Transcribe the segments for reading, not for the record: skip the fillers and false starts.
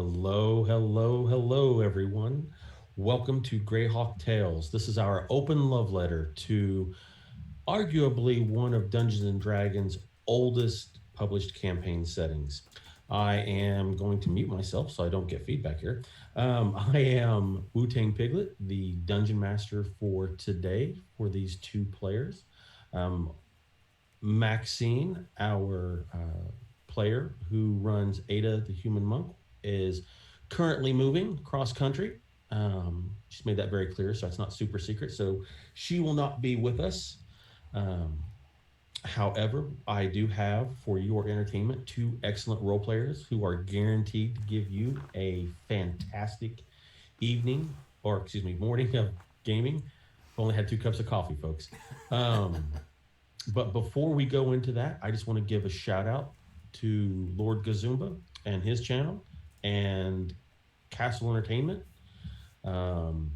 Hello, hello, hello, everyone. Welcome to Greyhawk Tales. This is our open love letter to arguably one of Dungeons and Dragons' oldest published campaign settings. I am going to mute myself so I don't get feedback here. I am Wu Tang Piglet, the dungeon master for today for these two players. Um, Maxine, our player who runs Ada the Human Monk, is currently moving cross country. She's made that very clear, so it's not super secret. So she will not be with us. Um, However, I do have for your entertainment two excellent role players who are guaranteed to give you a fantastic evening, or excuse me, morning of gaming. I've only had 2 cups of coffee, folks. Um, but before we go into that, I just want to give a shout out to Lord Gazumba and his channel and Castle Entertainment. Um,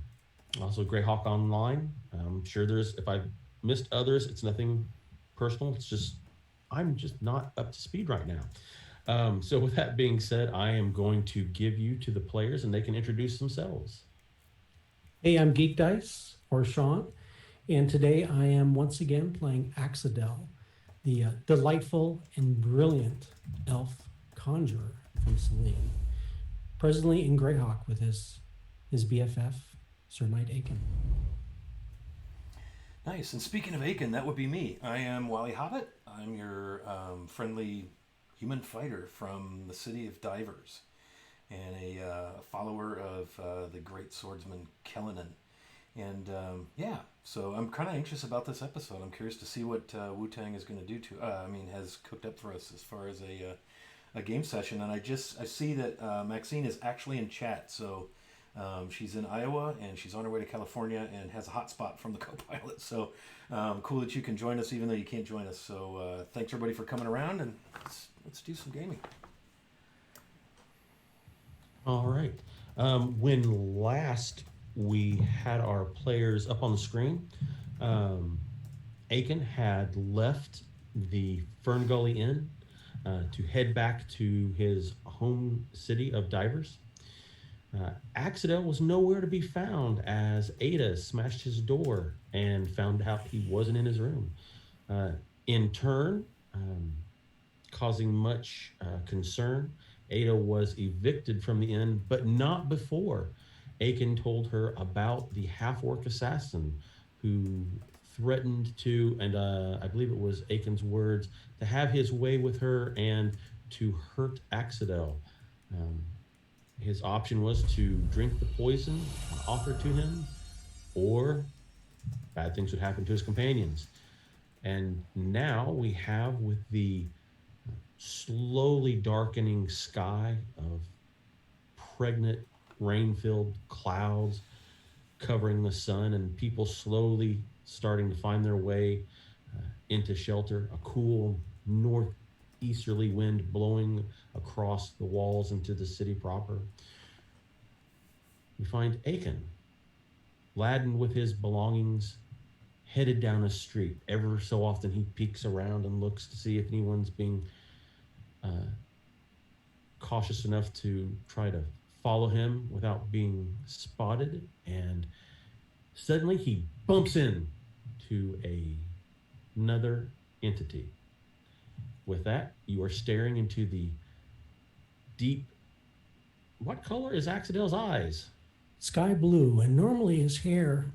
Also, Greyhawk Online. I'm sure if I've missed others, it's nothing personal. It's just, I'm just not up to speed right now. So, with that being said, I am going to give you to the players and they can introduce themselves. Hey, I'm Geek Dice, or Sean, and today I am once again playing Axadel, the delightful and brilliant elf conjurer from Selene, presently in Greyhawk with his BFF, Sir Knight Aiken. Nice. And speaking of Aiken, that would be me. I am Wally Hobbit. I'm your friendly human fighter from the city of Divers and a follower of the great swordsman Kellenan. And so I'm kind of anxious about this episode. I'm curious to see what Wu Tang is going to do has cooked up for us as far as a game session. And I see that Maxine is actually in chat. So she's in Iowa and she's on her way to California and has a hotspot from the co-pilot. So cool that you can join us even though you can't join us. So thanks everybody for coming around and let's do some gaming. All right. When last we had our players up on the screen, Aiken had left the Fern Gully Inn to head back to his home city of Divers. Axadel was nowhere to be found as Ada smashed his door and found out he wasn't in his room. In turn, causing much concern, Ada was evicted from the inn, but not before Aiken told her about the half-orc assassin who threatened to, and I believe it was Aiken's words, to have his way with her and to hurt Axadel. His option was to drink the poison offered to him, or bad things would happen to his companions. And now we have, with the slowly darkening sky of pregnant rain-filled clouds covering the sun and people slowly starting to find their way into shelter, a cool northeasterly wind blowing across the walls into the city proper. We find Aiken, laden with his belongings, headed down a street. Ever so often he peeks around and looks to see if anyone's being cautious enough to try to follow him without being spotted, and suddenly he bumps in to another entity. With that, you are staring into the deep. What color is Axadel's eyes? Sky blue, and normally his hair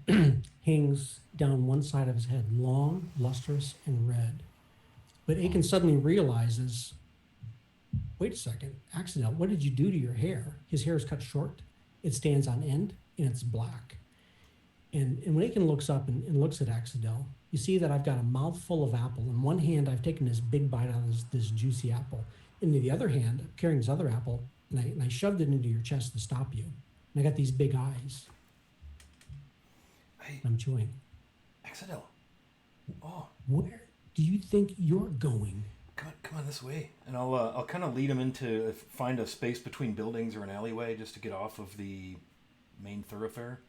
hangs down one side of his head, long, lustrous, and red. But Aiken suddenly realizes, wait a second, Axadel, what did you do to your hair? His hair is cut short, it stands on end, and it's black. And when Aiken looks up and looks at Axadel, you see that I've got a mouthful of apple. In one hand, I've taken this big bite out of this juicy apple. In the other hand, I'm carrying this other apple, and I shoved it into your chest to stop you. And I got these big eyes. Hey, I'm chewing. Axadel. Oh, Where do you think you're going? come on this way, and I'll kind of lead him into find a space between buildings or an alleyway just to get off of the main thoroughfare.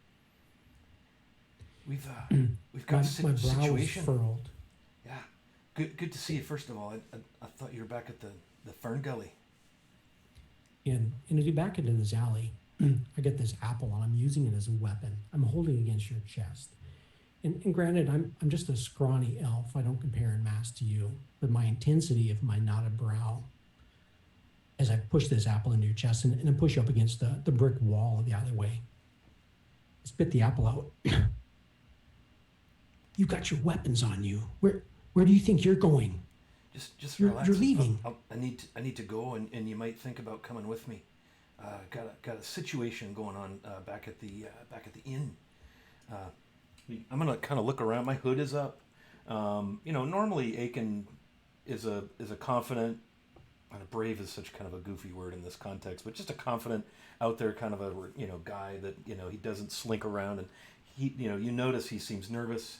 We've got a my brow situation. is furrowed. Yeah, good to see you. First of all, I thought you were back at the Fern Gully. And as we back into this alley, I get this apple and I'm using it as a weapon. I'm holding it against your chest. And granted, I'm just a scrawny elf. I don't compare in mass to you. But my intensity of my knotted brow, as I push this apple into your chest and then push you up against the brick wall of the alleyway, spit the apple out. You got your weapons on you. Where do you think you're going? Just You're relax. leaving. I need to go, and you might think about coming with me. Got a situation going on back at the inn. Uh, I'm gonna kind of look around. My hood is up. Normally Aiken is a confident. Brave is such kind of a goofy word in this context, but just a confident, out there kind of a guy that he doesn't slink around, and he you notice he seems nervous.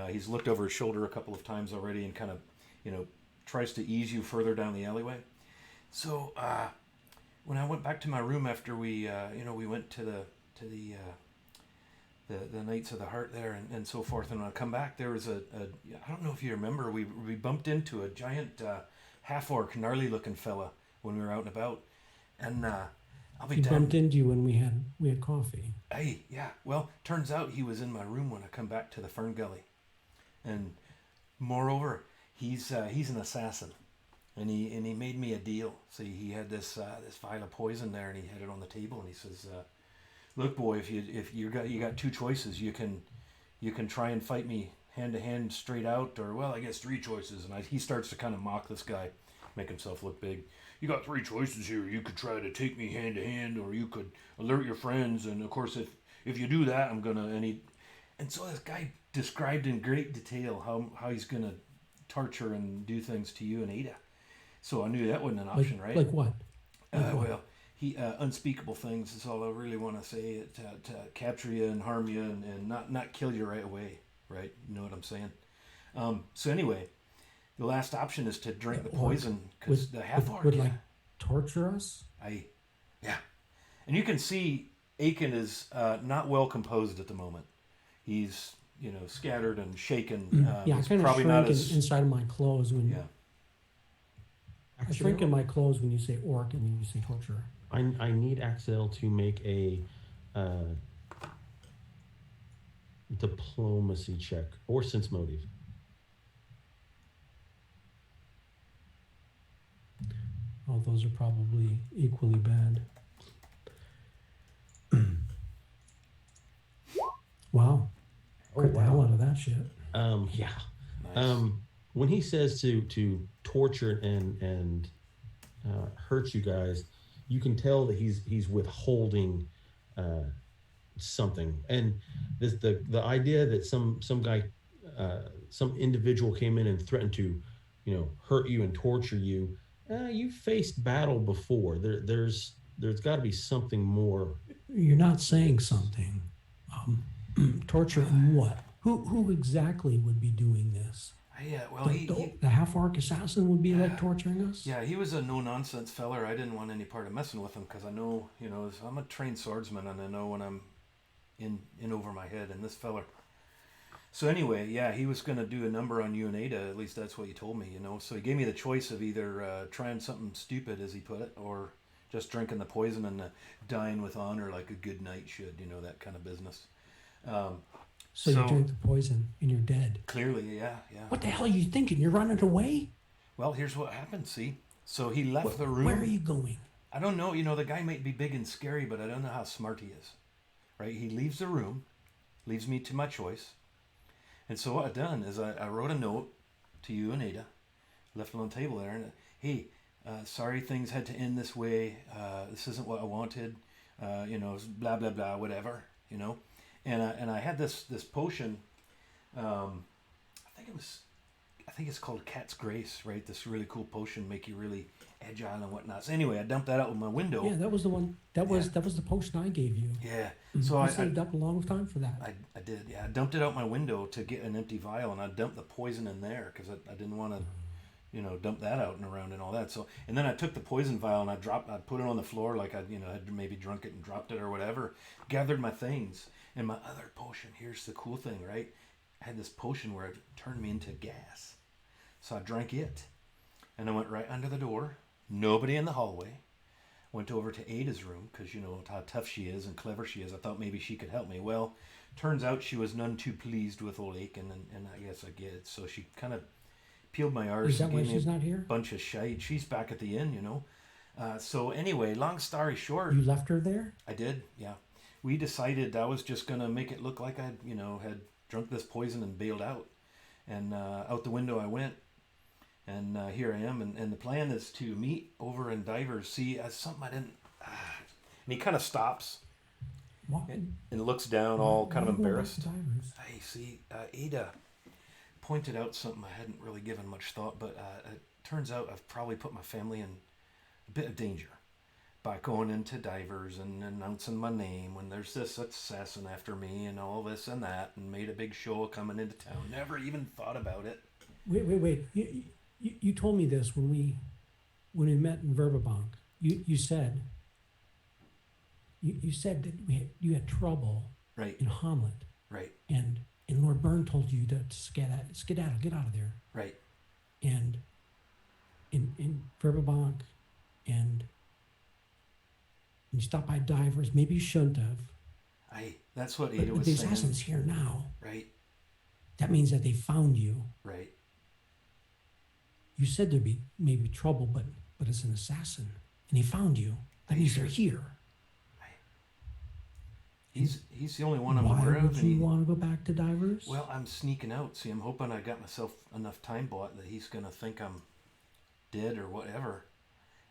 He's looked over his shoulder a couple of times already, and kind of tries to ease you further down the alleyway. So when I went back to my room after we went to the Knights of the Heart there and so forth, and when I come back, there was I don't know if you remember, we bumped into a giant half orc, gnarly looking fella when we were out and about, and I'll be He damned. bumped into you when we had coffee. Hey, yeah. Well, turns out he was in my room when I come back to the Fern Gully, and moreover, he's an assassin, and he made me a deal. See, he had this vial of poison there, and he had it on the table, and he says, "Look, boy, if you got two choices, you can try and fight me hand to hand straight out, or well, I guess three choices." And he starts to kind of mock this guy, make himself look big. "You got three choices here. You could try to take me hand to hand, or you could alert your friends. And of course, if you do that, I'm gonna." And so this guy described in great detail how he's gonna torture and do things to you and Ada. So I knew that wasn't an option, right? Like what? Well, he unspeakable things is all I really want to say. To capture you and harm you and not kill you right away, right? You know what I'm saying? So anyway, the last option is to drink the poison, because the half orc would like torture us. Yeah, and you can see Aiken is not well composed at the moment. He's scattered and shaken. Yeah, I he's kind of probably shrink not as inside of my clothes when yeah. I shrink in my clothes when you say orc and when you say torture. I need Axel to make a diplomacy check or sense motive. Oh, those are probably equally bad. Wow. Crit the hell out of that shit. Yeah. Nice. When he says to torture and hurt you guys, you can tell that he's withholding something. And the idea that some guy, some individual came in and threatened to, hurt you and torture you. You've faced battle before. There's got to be something more. You're not saying something. Torture and what? Who exactly would be doing this? Well, The half-orc assassin would be like torturing us? yeah, he was a no-nonsense feller. I didn't want any part of messing with him because I know, I'm a trained swordsman, and I know when I'm in over my head, and this feller. So anyway, yeah, he was going to do a number on you and Ada. At least that's what he told me, So he gave me the choice of either trying something stupid, as he put it, or just drinking the poison and dying with honor like a good knight should, that kind of business. So you drink the poison and you're dead. Clearly, yeah. What the hell are you thinking? You're running away? Well, here's what happened, see? So he left the room. Where are you going? I don't know. The guy might be big and scary, but I don't know how smart he is. Right? He leaves the room, leaves me to my choice. And so what I've done is I wrote a note to you and Ada, left it on the table there, and hey, sorry things had to end this way. This isn't what I wanted. Blah, blah, blah, whatever, And I had this potion. I think it's called Cat's Grace, right? This really cool potion, make you really agile and whatnot. So anyway, I dumped that out of my window. Yeah, that was the one. That was the potion I gave you. Yeah. So I saved up a long time for that. I did. Yeah, I dumped it out my window to get an empty vial, and I dumped the poison in there because I didn't want to, dump that out and around and all that. So and then I took the poison vial and I put it on the floor like I had maybe drunk it and dropped it or whatever. Gathered my things. And my other potion, here's the cool thing, right? I had this potion where it turned me into gas. So I drank it. And I went right under the door. Nobody in the hallway. Went over to Ada's room because you know how tough she is and clever she is. I thought maybe she could help me. Well, turns out she was none too pleased with old Aiken, and I guess I get it. So she kind of peeled my arse Is that and why gave me she's a not here? bunch of shite. She's back at the inn, you know. So anyway, long story short, You left her there? I did, yeah. We decided I was just gonna make it look like I, you know, had drunk this poison and bailed out, and out the window I went, and here I am. And the plan is to meet over in Divers. See, something I didn't. And he kind of stops Why, and looks down, why- all why kind of you going back embarrassed. to Divers? Hey, see, Ada pointed out something I hadn't really given much thought, but it turns out I've probably put my family in a bit of danger by going into Divers and announcing my name when there's this assassin after me and all this and that, and made a big show of coming into town. Never even thought about it. Wait. You told me this when we met in Verbabank. You said that you had trouble Right, in Hamlet, right, and Lord Byrne told you to skedaddle, get out of there. right. And in Verbabank, and you stopped by Divers. Maybe you shouldn't have. That's what But, Ada but was the saying. assassin's here now. Right, That means that they found you. right. You said there'd be maybe trouble, but it's an assassin, and he found you. That Are you means sure? they're here. He's the only one I'm Why aware would of. you want to go back to Divers? Well, I'm sneaking out. See, I'm hoping I got myself enough time bought that he's gonna think I'm dead or whatever,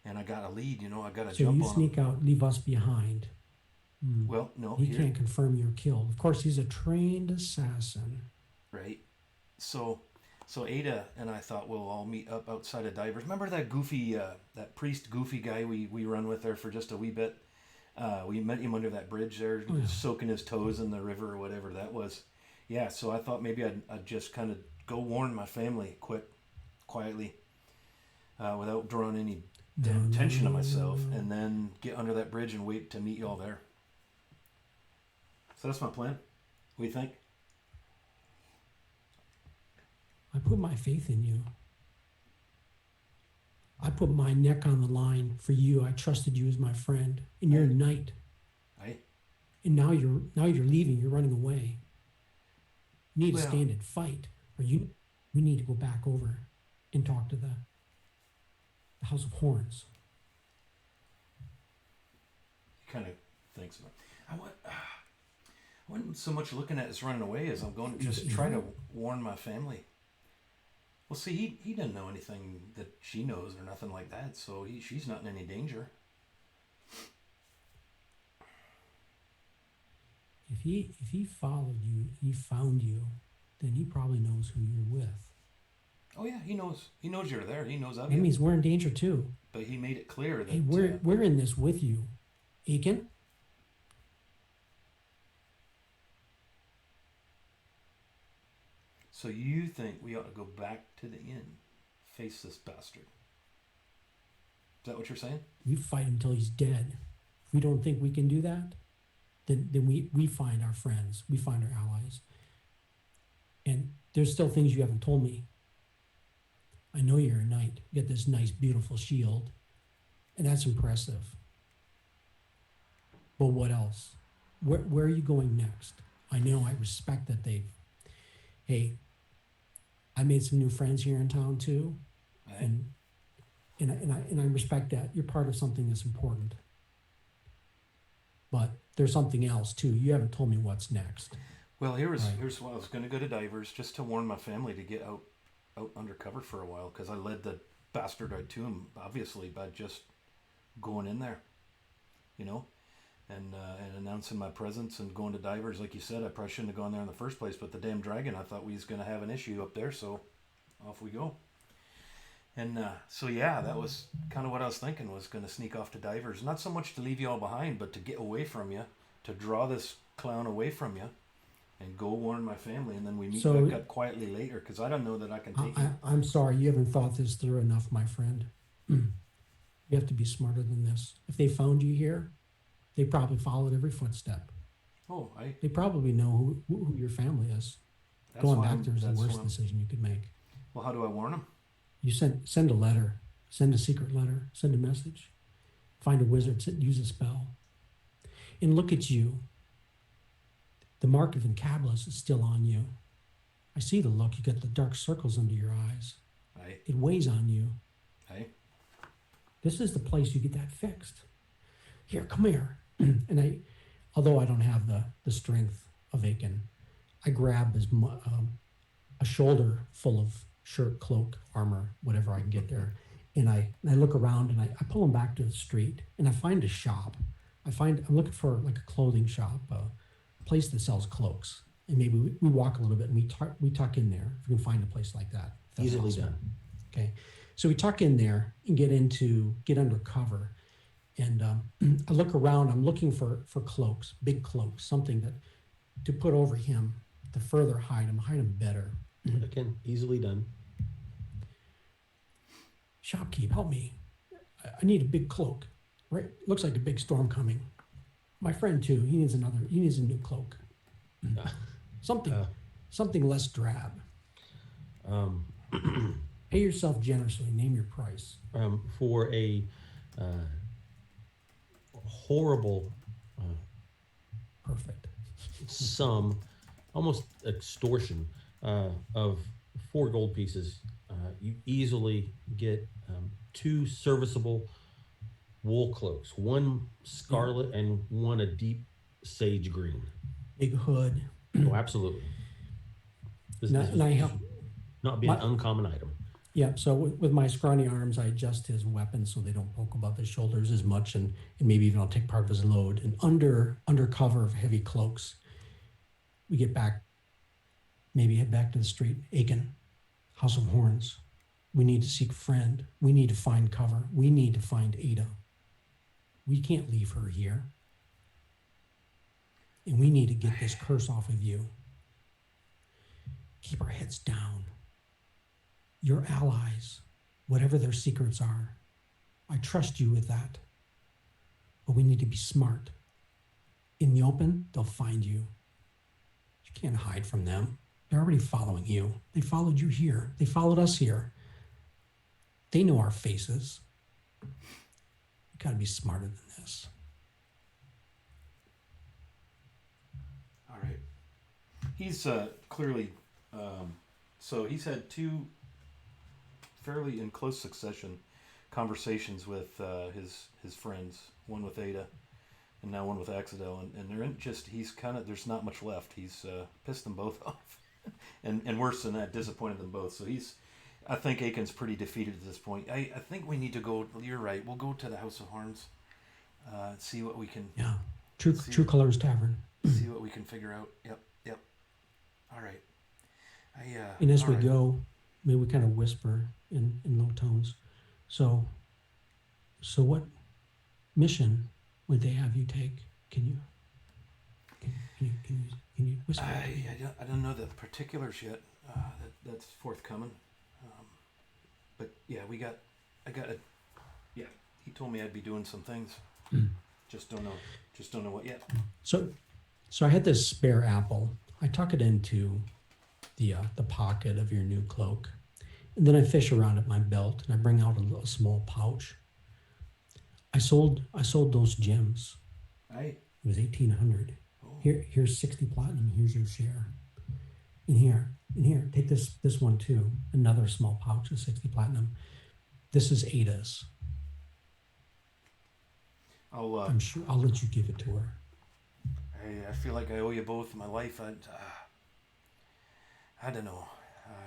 and I got a lead. You know, I got to so jump you on him. sneak out, leave us behind. Well, no, He here, can't confirm you're killed. Of course, he's a trained assassin. right? So Ada and I thought we'll all meet up outside of Divers. Remember that goofy, that priest goofy guy we run with there for just a wee bit? We met him under that bridge there, Oh, yeah. soaking his toes in the river or whatever that was. Yeah, so I thought maybe I'd just kind of go warn my family quietly, without drawing any attention to myself, and then get under that bridge and wait to meet y'all there. So that's my plan. What do you think? I put my faith in you. I put my neck on the line for you. I trusted you as my friend, and you're a knight. Aye. And now you're leaving. You're running away. You need to Well- stand and fight, or we need to go back over and talk to the House of Horns. He kind of thinks about it. I wasn't so much looking at us running away as I'm going to just try to warn my family. Well, see, he doesn't know anything that she knows or nothing like that, so she's not in any danger. If he followed you, he found you, then he probably knows who you're with. Oh yeah, he knows. He knows you're there. He knows of That you. means we're in danger too. But he made it clear that Hey, we're in this with you, Aiken. So you think we ought to go back to the inn, face this bastard? Is that what you're saying? We fight him till he's dead. If we don't think we can do that, then we find our friends, we find our allies. And there's still things you haven't told me. I know you're a knight. You got this nice, beautiful shield, and that's impressive. But what else? Where are you going next? I know, I respect that hey, I made some new friends here in town too, Aye. and I respect that. You're part of something that's important. But there's something else too. You haven't told me what's next. Well, here's Right. what I was going to go to Divers just to warn my family to get out undercover for a while, because I led the bastard out to him, obviously, by just going in there, you know, and announcing my presence and going to Divers. Like you said, I probably shouldn't have gone there in the first place, but the damn dragon, I thought we was going to have an issue up there, so off we go. And so yeah, that was kind of what I was thinking, was going to sneak off to Divers, not so much to leave you all behind, but to get away from you, to draw this clown away from you, and go warn my family, and then we meet So- back up quietly later, because I don't know that I can take it. I'm sorry, you haven't thought this through enough, my friend. You have to be smarter than this. If they found you here, they probably followed every footstep. Oh, They probably know who your family is. that's Going why back there is the that's worst why decision you could make. Well, how do I warn them? You send a letter, send a secret letter, send a message. Find a wizard, use a spell. And look at you. The mark of Encabulus is still on you. I see the look. You got the dark circles under your eyes. Aye. It weighs on you. Aye. This is the place you get that fixed. Here, come here. And although I don't have the strength of Aiken, I grab a shoulder full of shirt, cloak, armor, whatever I can get there. And I look around and I pull them back to the street and I find a shop. I'm looking for like a clothing shop, a place that sells cloaks. And maybe we walk a little bit and we tuck in there if we can find a place like that. That's Easily awesome. done. Okay. So we tuck in there and get under cover. And I look around, I'm looking for cloaks, big cloaks, something to put over him to further hide him better. Again, easily done. Shopkeep, help me. I need a big cloak. Right? Looks like a big storm coming. My friend too, he needs a new cloak. Something less drab. Pay yourself generously, name your price. For a horrible Perfect. sum, almost extortion, of 4 gold pieces, you easily get 2 serviceable wool cloaks, one scarlet and one a deep sage green. Big hood. Oh, absolutely. This And I help. not be an uncommon item. Yeah, so with my scrawny arms, I adjust his weapons so they don't poke above his shoulders as much, and maybe even I'll take part of his load. And under cover of heavy cloaks, we get back, maybe head back to the street. Aiken, House of Horns. We need to seek a friend. We need to find cover. We need to find Ada. We can't leave her here. And we need to get this curse off of you. Keep our heads down. Your allies, whatever their secrets are, I trust you with that. But we need to be smart. In the open, they'll find you. You can't hide from them. They're already following you. They followed you here. They followed us here. They know our faces. You gotta be smarter than this. All right. He's clearly, so he's had 2 fairly in close succession conversations with his friends, one with Ada and now one with Axidel, and they're there's not much left. He's pissed them both off and worse than that, disappointed them both. So I think Aiken's pretty defeated at this point. I think we need to go, you're right, we'll go to the House of Horns, see what we can... Yeah, True Colors Tavern. See what we can figure out. Yep. All right. And as we right. go, maybe we kind of whisper in low tones. So what mission would they have you take? Can you whisper? I don't know the particulars yet. That's forthcoming. But yeah, he told me I'd be doing some things. Just don't know what yet. So I had this spare apple. I tuck it into the pocket of your new cloak, and then I fish around at my belt and I bring out a small pouch. I sold those gems. Aye. It was 1,800. Oh. Here's 60 platinum. Here's your share. And here, take this one too. Another small pouch of 60 platinum. This is Ada's. I'm sure I'll let you give it to her. I feel like I owe you both my life. I don't know.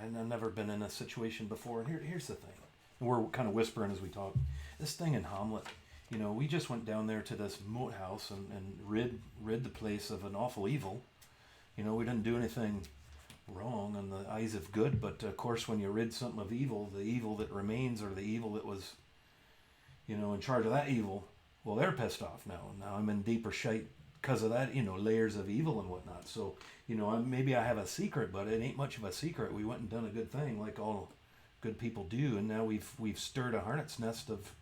I've never been in a situation before. And here's the thing. And we're kind of whispering as we talk. This thing in Hamlet, we just went down there to this moat house and rid the place of an awful evil. We didn't do anything wrong in the eyes of good, but of course when you rid something of evil, the evil that remains or the evil that was, in charge of that evil, well, they're pissed off now. Now I'm in deeper shite because of that, layers of evil and whatnot. So, maybe I have a secret, but it ain't much of a secret. We went and done a good thing like all good people do, and now we've stirred a hornet's nest of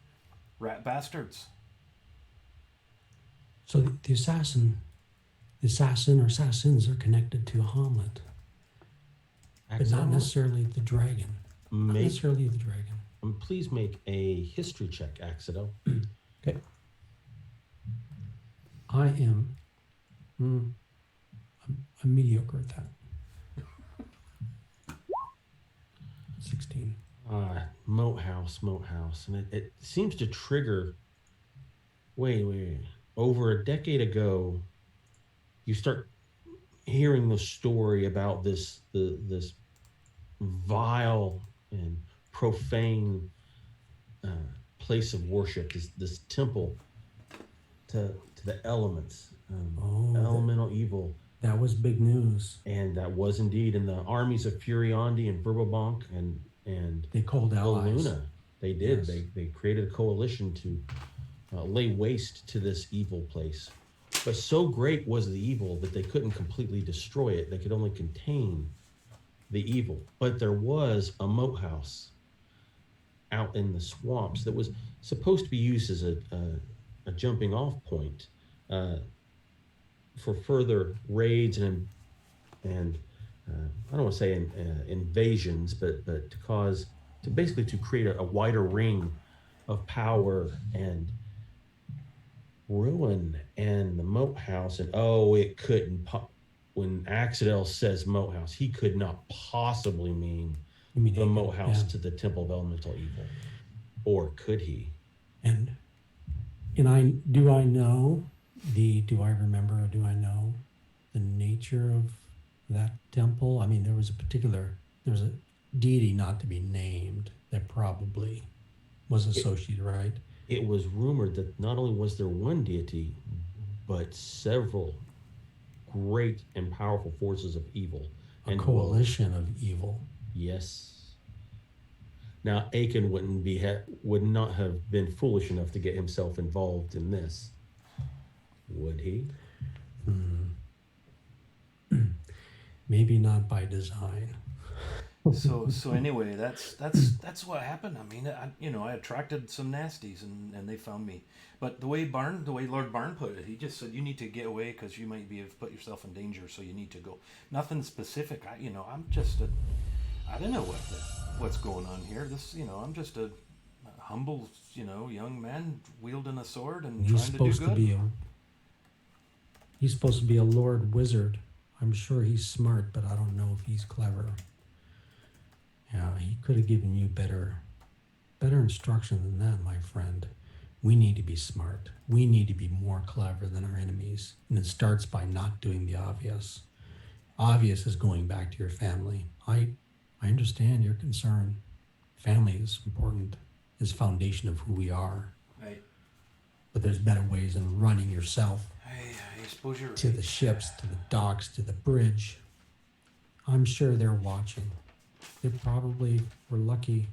rat bastards. So the assassin or assassins are connected to Hamlet, but not necessarily the dragon. Not necessarily the dragon. Please make a history check, Axidel. Okay. I am. Mm, I'm mediocre at that. 16. Moat house, and it seems to trigger. Wait. Over a decade ago, you start hearing the story about this vile and profane uh, place of worship, this temple to the elements, Oh, elemental evil, that was big news. and that was indeed in the armies of Furiondi and Burbabonk and They called allies. Valuna. They did. Yes. They created a coalition to lay waste to this evil place. But so great was the evil that they couldn't completely destroy it. They could only contain the evil. But there was a moat house out in the swamps that was supposed to be used as a jumping off point uh, for further raids and I don't want to say invasions, but to basically to create a wider ring of power and ruin. And the moat house, and it couldn't when Axel says moat house, he could not possibly mean You mean the Achan, moat house yeah. to the temple of elemental evil, or could he? And do I remember or do I know the nature of that temple? I mean, there was a deity not to be named that probably was associated, right? It was rumored that not only was there one deity, but several great and powerful forces of evil A and coalition of evil. Yes. Now Achan would not have been foolish enough to get himself involved in this, would he? Maybe not by design. So anyway, that's what happened. I mean, I attracted some nasties, and they found me. But the way Lord Barn put it, he just said you need to get away because you might have put yourself in danger, so you need to go. Nothing specific. I'm just I don't know what's going on here. I'm just a humble, young man wielding a sword and He's trying to do supposed to good. be he's supposed to be a Lord Wizard. I'm sure he's smart, but I don't know if he's clever. Yeah, he could have given you better instruction than that, my friend. We need to be smart. We need to be more clever than our enemies. And it starts by not doing the obvious. Obvious is going back to your family. I understand your concern. Family is important. It's the foundation of who we are. Right. But there's better ways than running yourself I suppose you're to the ships, to the docks, to the bridge. I'm sure they're watching. They probably were lucky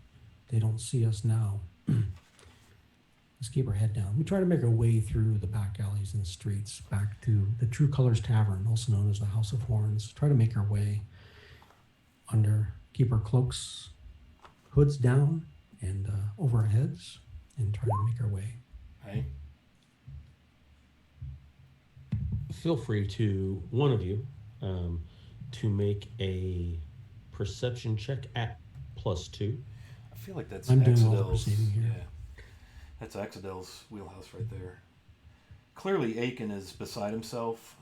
they don't see us now. Let's keep our head down. We try to make our way through the back alleys and the streets back to the True Colors Tavern, also known as the House of Horns. Try to make our way keep our cloaks, hoods down, and over our heads, and try to make our way. Hey. Feel free to one of you to make a perception check at +2. I feel like that's I'm doing all the Axedel's. perceiving here. Yeah, that's Axedel's wheelhouse right there. Clearly, Achan is beside himself.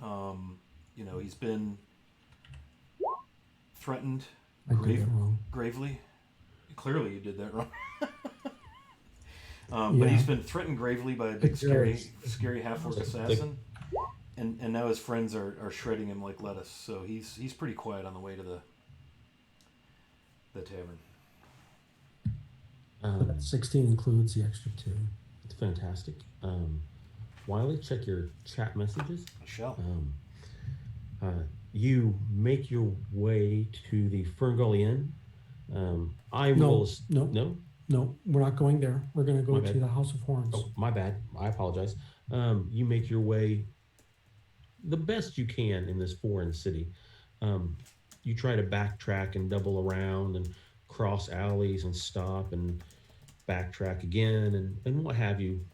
He's been threatened I did it wrong. gravely. Clearly, you did that wrong. Yeah. But he's been threatened gravely by a big, It's scary half-orc assassin, and now his friends are shredding him like lettuce. So he's pretty quiet on the way to the tavern. 16 includes the extra 2. It's fantastic. Wiley, check your chat messages. I shall. You make your way to the Ferngully Inn. No, No, we're not going there. We're going to go My to bad. the House of Horns. Oh, my bad. I apologize. You make your way the best you can in this foreign city. You try to backtrack and double around and cross alleys and stop and backtrack again and what have you,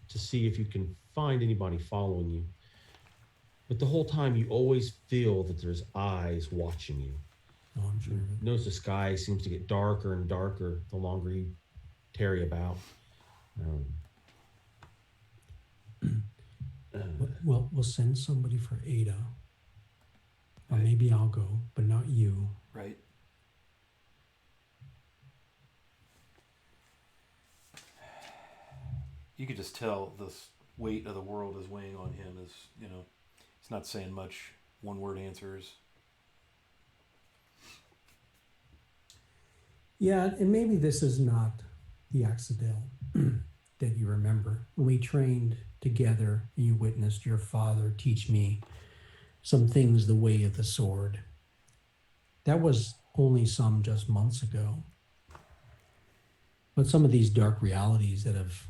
to see if you can find anybody following you. But the whole time you always feel that there's eyes watching you. Oh, I'm sure of it. Notice the sky seems to get darker and darker the longer you tarry about. We'll send somebody for Ada, or Right. maybe I'll go, but not you. Right. You could just tell the weight of the world is weighing on him. As he's not saying much. One word answers. Yeah, and maybe this is not the accident that you remember. When we trained together, you witnessed your father teach me some things the way of the sword. That was only some just months ago. But some of these dark realities that have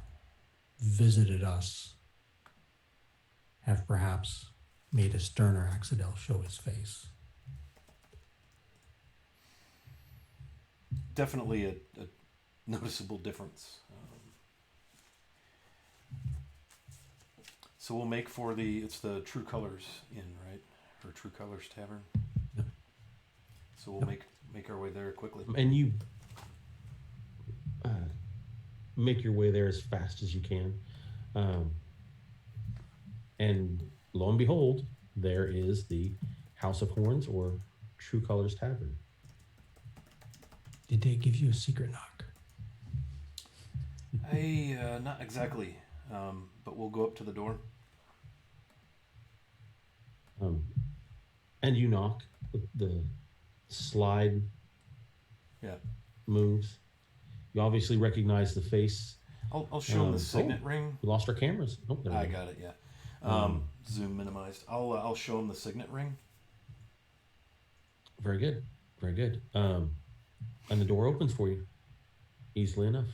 visited us have perhaps made a sterner Axadel show his face. Definitely a noticeable difference. So we'll make for it's the True Colors Inn, right? Or True Colors Tavern. Yep. So we'll make our way there quickly. And you make your way there as fast as you can. And lo and behold, there is the House of Horns or True Colors Tavern. Did they give you a secret knock? Not exactly, but we'll go up to the door. And you knock. The slide moves. You obviously recognize the face. I'll show him the signet ring. We lost our cameras. Oh, there we I go. got it. Yeah. Zoom minimized. I'll show him the signet ring. Very good. Very good. And the door opens for you easily enough.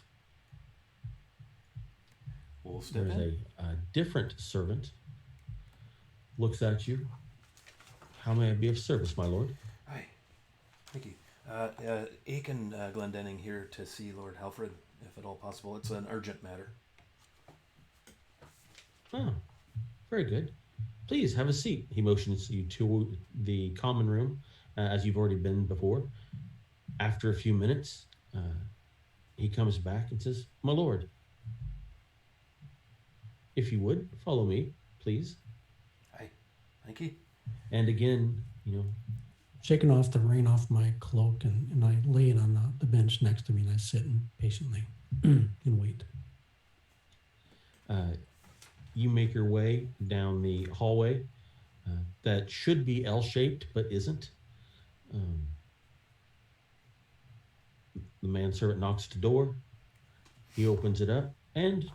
We'll step There's in. a different servant. Looks at you. How may I be of service, my lord? Hi. Thank you. Aiken Glendenning here to see Lord Halfred, if at all possible. It's an urgent matter. Oh, very good. Please have a seat. He motions you to the common room, as you've already been before. After a few minutes, he comes back and says, "My lord, if you would, follow me, please." Hi. Thank you. And again, Shaking off the rain off my cloak, and I lay it on the bench next to me, and I sit and patiently and wait. you make your way down the hallway that should be L-shaped but isn't. The manservant knocks at the door. He opens it up, and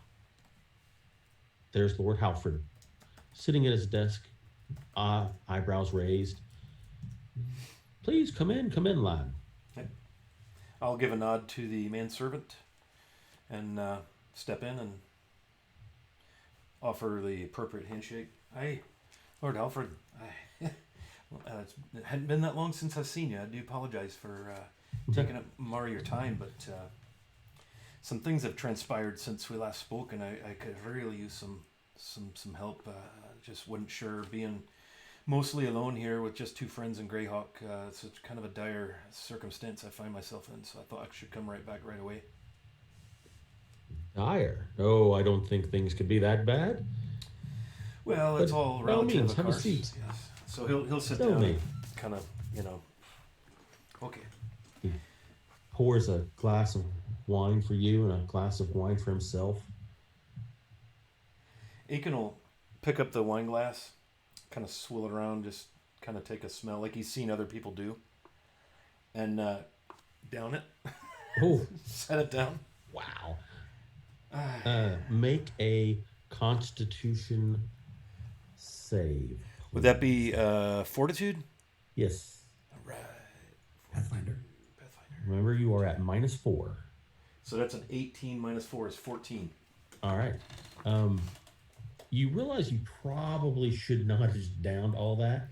there's Lord Halford sitting at his desk, eyebrows raised. "Please come in, lad." I'll give a nod to the manservant and step in and offer the appropriate handshake. Hi, Lord Alfred. It hadn't been that long since I've seen you. I do apologize for taking up more of your time, but some things have transpired since we last spoke, and I could really use some help. Just wasn't sure, being mostly alone here with just two friends in Greyhawk. It's kind of a dire circumstance I find myself in, so I thought I should come right back right away. Dire? No, I don't think things could be that bad. Well, it's But all by all relative, means, of have a course. seat. Yes. So he'll sit Tell down me. and kind of, okay. He pours a glass of wine for you and a glass of wine for himself. Aiken will pick up the wine glass, kind of swill it around, just kind of take a smell like he's seen other people do, and down it, Oh, set it down. wow. Make a Constitution save. Would that be fortitude? Yes. All right. Pathfinder. Pathfinder. Remember, you are at -4. So that's an 18 minus 4 is 14. All right. You realize you probably should not have just downed all that.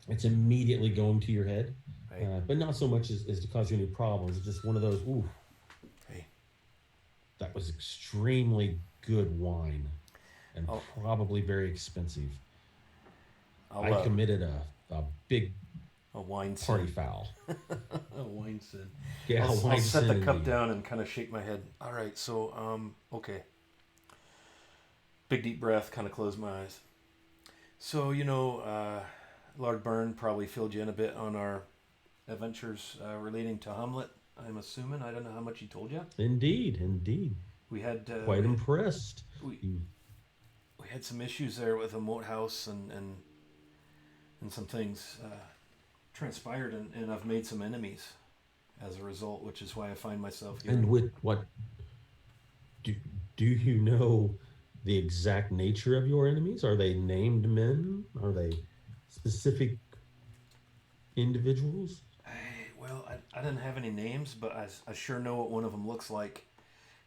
It's immediately going to your head, Right. but not so much as to cause you any problems. It's just one of those, ooh, Hey. that was extremely good wine and Oh. probably very expensive. I'll, I committed a big a wine party sin. foul. A wine sin. Yeah, I'll wine set the sin, uh, cup indeed. down and kind of shake my head. All right, so okay. Aiken will pick up the wine glass, kind of swill it around, just kind of take a smell like he's seen other people do, and Big deep breath, kind of close my eyes. So, Lord Byrne probably filled you in a bit on our adventures relating to Hamlet. I'm assuming. I don't know how much he told you. Indeed, indeed. We had Quite impressed. we, You, we had some issues there with a moat house and some things transpired, and I've made some enemies as a result, which is why I find myself here. and with what do you know the exact nature of your enemies? Are they named men? Are they specific individuals? I didn't have any names, but I sure know what one of them looks like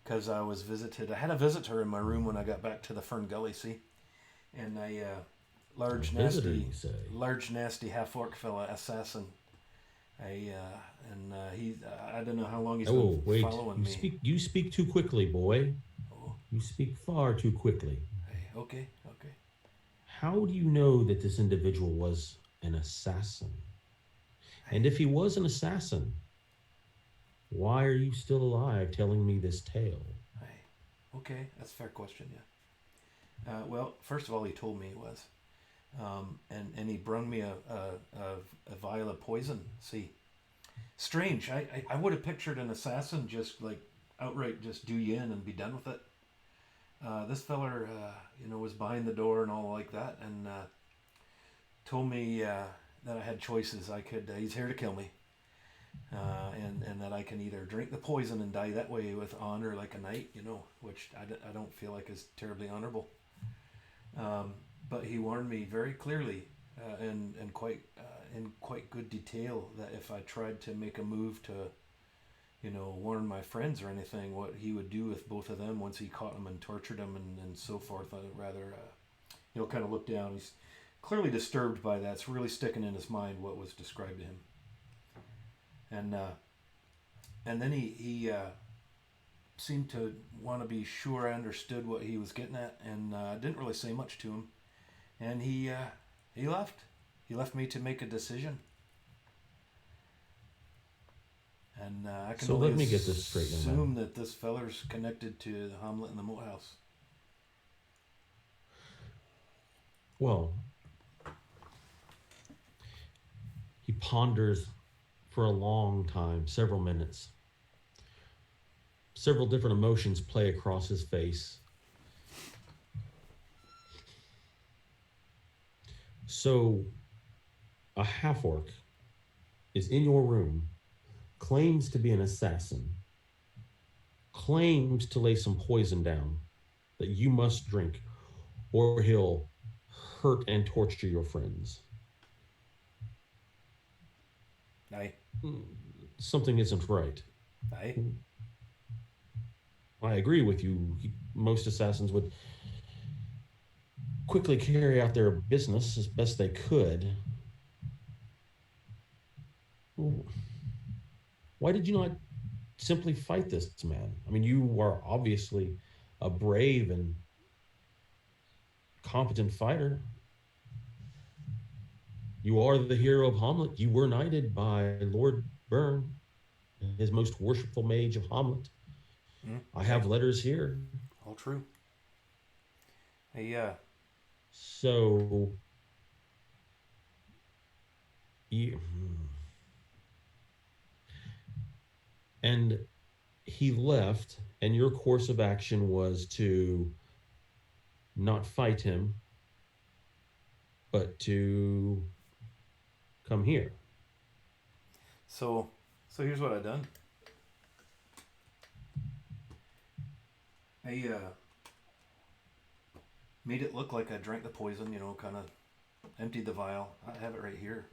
because I was visited. I had a visitor in my room when I got back to the Fern Gully, see, and large Visitor, nasty, you say? large nasty half orc fella assassin. I don't know how long he's Oh, been wait. following me. You speak too quickly, boy. Oh, You speak far too quickly. hey, okay. How do you know that this individual was an assassin? And if he was an assassin, why are you still alive telling me this tale? Hey, okay, that's a fair question. Yeah. Well, first of all, he told me he was, and he brung me a vial of poison. See, strange. I would have pictured an assassin just like outright just do you in and be done with it. This feller, was behind the door and all like that, and told me that I had choices. I could. He's here to kill me, and that I can either drink the poison and die that way with honor like a knight, which I don't feel like is terribly honorable. But he warned me very clearly and quite in quite good detail that if I tried to make a move to, warn my friends or anything, what he would do with both of them once he caught them and tortured them and so forth. Rather, kind of look down. He's clearly disturbed by that. It's really sticking in his mind what was described to him. And then he seemed to want to be sure I understood what he was getting at, and didn't really say much to him. And he left. He left me to make a decision. And I can So only let me get this straight now. assume that this feller's connected to the Hamlet and the Moat House. Well, he ponders for a long time, several minutes. Several different emotions play across his face. So, a half orc is in your room, claims to be an assassin, claims to lay some poison down that you must drink, or he'll hurt and torture your friends. Aye. Something isn't right. Aye. I agree with you. Most assassins would quickly carry out their business as best they could. Why did you not simply fight this man? I mean, you are obviously a brave and competent fighter. You are the hero of Hamlet. You were knighted by Lord Byrne, his most worshipful mage of Hamlet. I have letters here. All true. Hey, So, and he left, and your course of action was to not fight him, but to come here. So here's what I done. I made it look like I drank the poison, kind of emptied the vial. I have it right here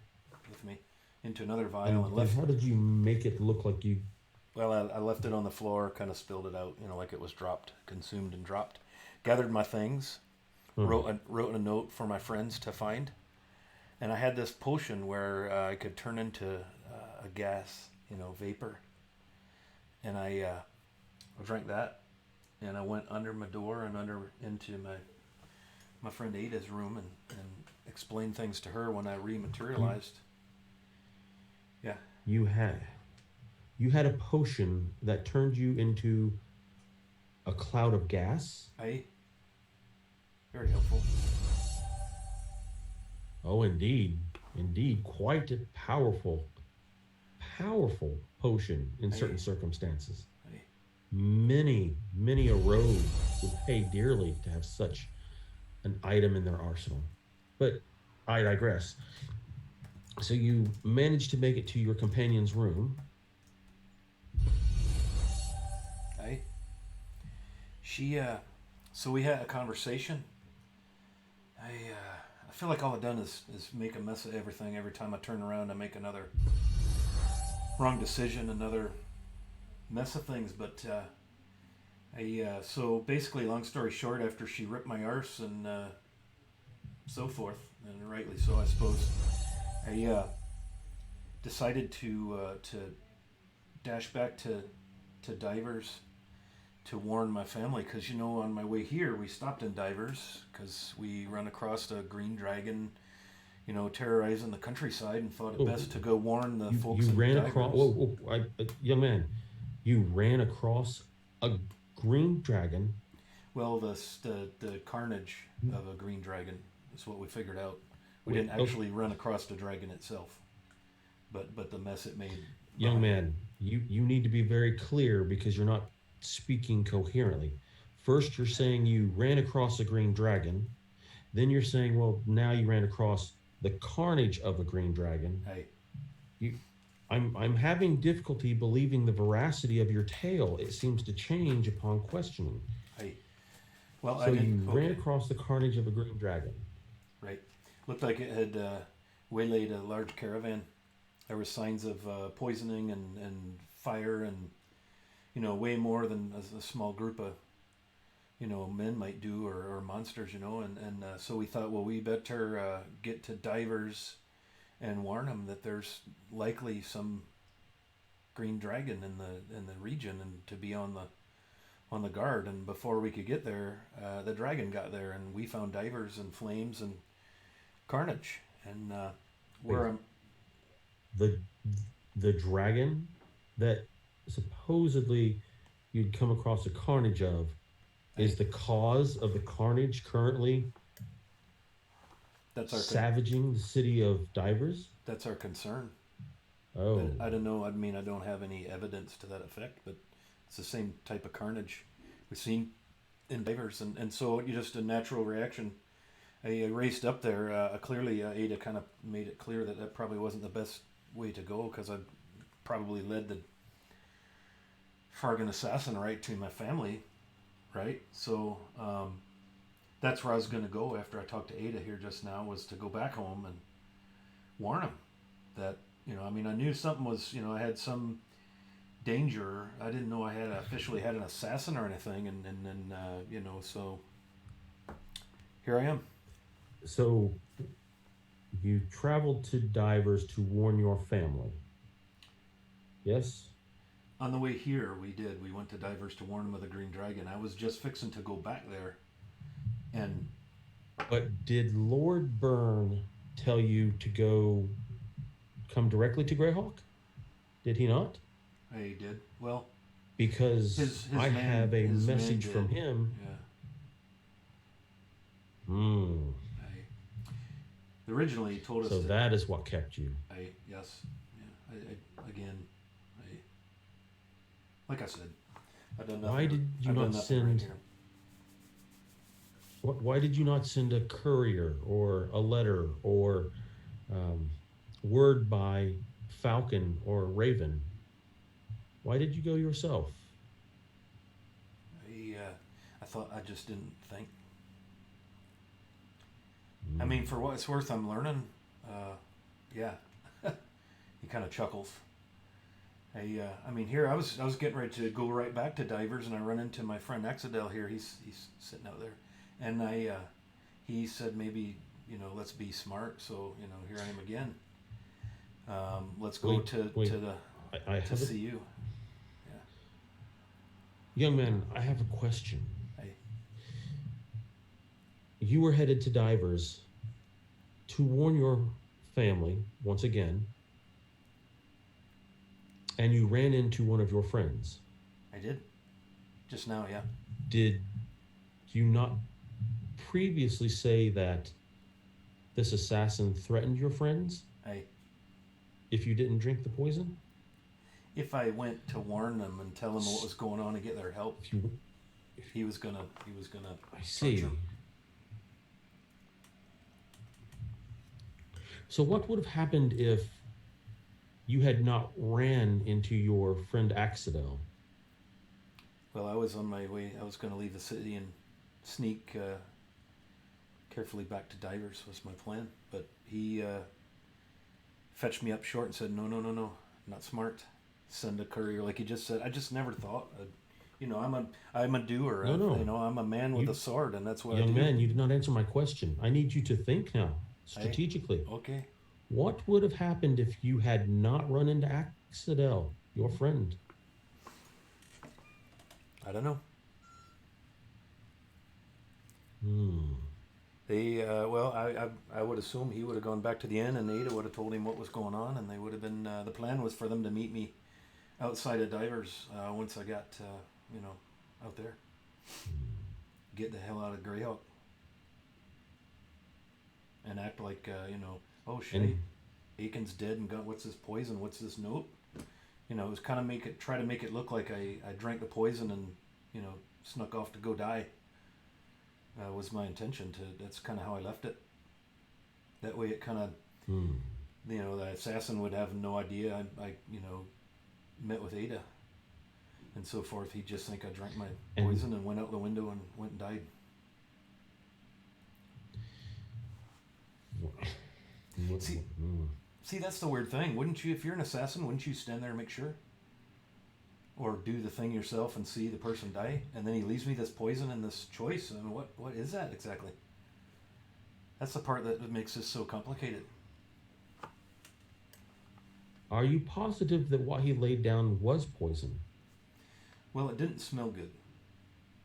with me into another vial and left. How did you make it look like you? Well, I left it on the floor, kind of spilled it out, like it was dropped, consumed and dropped. Gathered my things, wrote a note for my friends to find, and I had this potion where I could turn into a gas, vapor, and I drank that, and I went under my door and into my friend Ada's room and explained things to her when I rematerialized. Yeah. You had a potion that turned you into a cloud of gas? Aye. Very helpful. Oh, indeed. Indeed. Quite a powerful potion in certain Hey, circumstances. hey. Many a rogue would pay dearly to have such an item in their arsenal. But I digress. So you managed to make it to your companion's room. Hey. She, so we had a conversation. I feel like all I've done is make a mess of everything. Every time I turn around, I make another wrong decision, another mess of things. But so basically, long story short, after she ripped my arse and so forth, and rightly so, I suppose, I decided to dash back to Divers to warn my family, because on my way here we stopped in Divers because we run across a green dragon, terrorizing the countryside, and thought it Oh, best to go warn the you folks in ran across. Divers. Young man, you ran across a green dragon. Well, the carnage of a green dragon is what we figured out. We Wait, didn't oh, actually run across the dragon itself, but the mess it made young behind it. man, you need to be very clear because you're not speaking coherently. First, you're saying you ran across a green dragon. Then you're saying, well, now you ran across the carnage of a green dragon. Hey, You, I'm having difficulty believing the veracity of your tale. It seems to change upon questioning. hey. Well, I So didn't. you ran Okay, across the carnage of a green dragon. right. Looked like it had waylaid a large caravan. There were signs of poisoning and fire, and way more than a small group of men might do, or monsters, and so we thought, well, we better get to Divers and warn them that there's likely some green dragon in the region, and to be on the guard. And before we could get there, the dragon got there, and we found Divers and flames and carnage. And Wait, where I'm the the dragon that supposedly you'd come across the carnage of I, is the cause of the carnage currently that's savaging the city of Divers. that's our concern. Oh, I don't know. I mean, I don't have any evidence to that effect, but it's the same type of carnage we've seen in Divers, and so you just a natural reaction. I raced up there. Clearly, Ada kind of made it clear that probably wasn't the best way to go, because I probably led the Fargan assassin right to my family, right? So that's where I was going to go after I talked to Ada here just now, was to go back home and warn him that, I mean, I knew something was, I had some danger. I didn't know I had officially had an assassin or anything, and then so here I am. so you traveled to Divers to warn your family. Yes? On the way here, we did. We went to Divers to warn him of the Green Dragon. I was just fixing to go back there, and But did Lord Byrne tell you to go come directly to Greyhawk? Did he not? I did. Well, Because his I man, have a his man message did. from him. Yeah. Hmm. Originally, he told us So to. that is what kept you. Yes. Yeah. Again, like I said, I've done nothing. Why did you I've done not nothing right send? here. Why did you not send a courier or a letter or um, word by Falcon or Raven? Why did you go yourself? I thought, I just didn't think. I Hmm. mean, for what it's worth, I'm learning. Yeah. He kind of chuckles. I mean, here I was getting ready to go right back to Divers, and I run into my friend Exadel here. He's sitting out there, and he said, maybe, let's be smart. So here I am again. Let's go Wait, to wait. the I to have a see you. Yeah. young man. I have a question. Hey. You were headed to Divers to warn your family once again, and you ran into one of your friends. I did. Just now, yeah. Did you not previously say that this assassin threatened your friends I if you didn't drink the poison? if I went to warn them and tell them what was going on and get their help, If you, he was gonna I torture. see. So what would have happened if you had not ran into your friend Axidel? Well, I was on my way. I was gonna leave the city and sneak carefully back to Divers was my plan, but he fetched me up short and said, "No, no, no, no, not smart. Send a courier," like he just said. I just never thought. I'm a doer. No, no. I'm a man with You, a sword, and that's what I young do. man, you did not answer my question. I need you to think now, Hey, strategically. okay. What would have happened if you had not run into Axidel, your friend? I don't know. Hmm. I would assume he would have gone back to the inn, and Ada would have told him what was going on, and they would have been. The plan was for them to meet me outside of Divers once I got, out there. Get the hell out of Greyhawk and act like, oh shit, And Aiken's dead and got what's this poison? What's this note? It was kind of try to make it look like I drank the poison and snuck off to go die. Was my intention to. That's kind of how I left it. That way, it kind of hmm. the assassin would have no idea I met with Ada and so forth. He'd just think I drank my And poison and went out the window and went and died. See, Hmm. see, that's the weird thing. Wouldn't you, if you're an assassin, wouldn't you stand there and make sure, or do the thing yourself and see the person die? And then he leaves me this poison and this choice. I mean, what is that exactly? That's the part that makes this so complicated. Are you positive that what he laid down was poison? Well, it didn't smell good.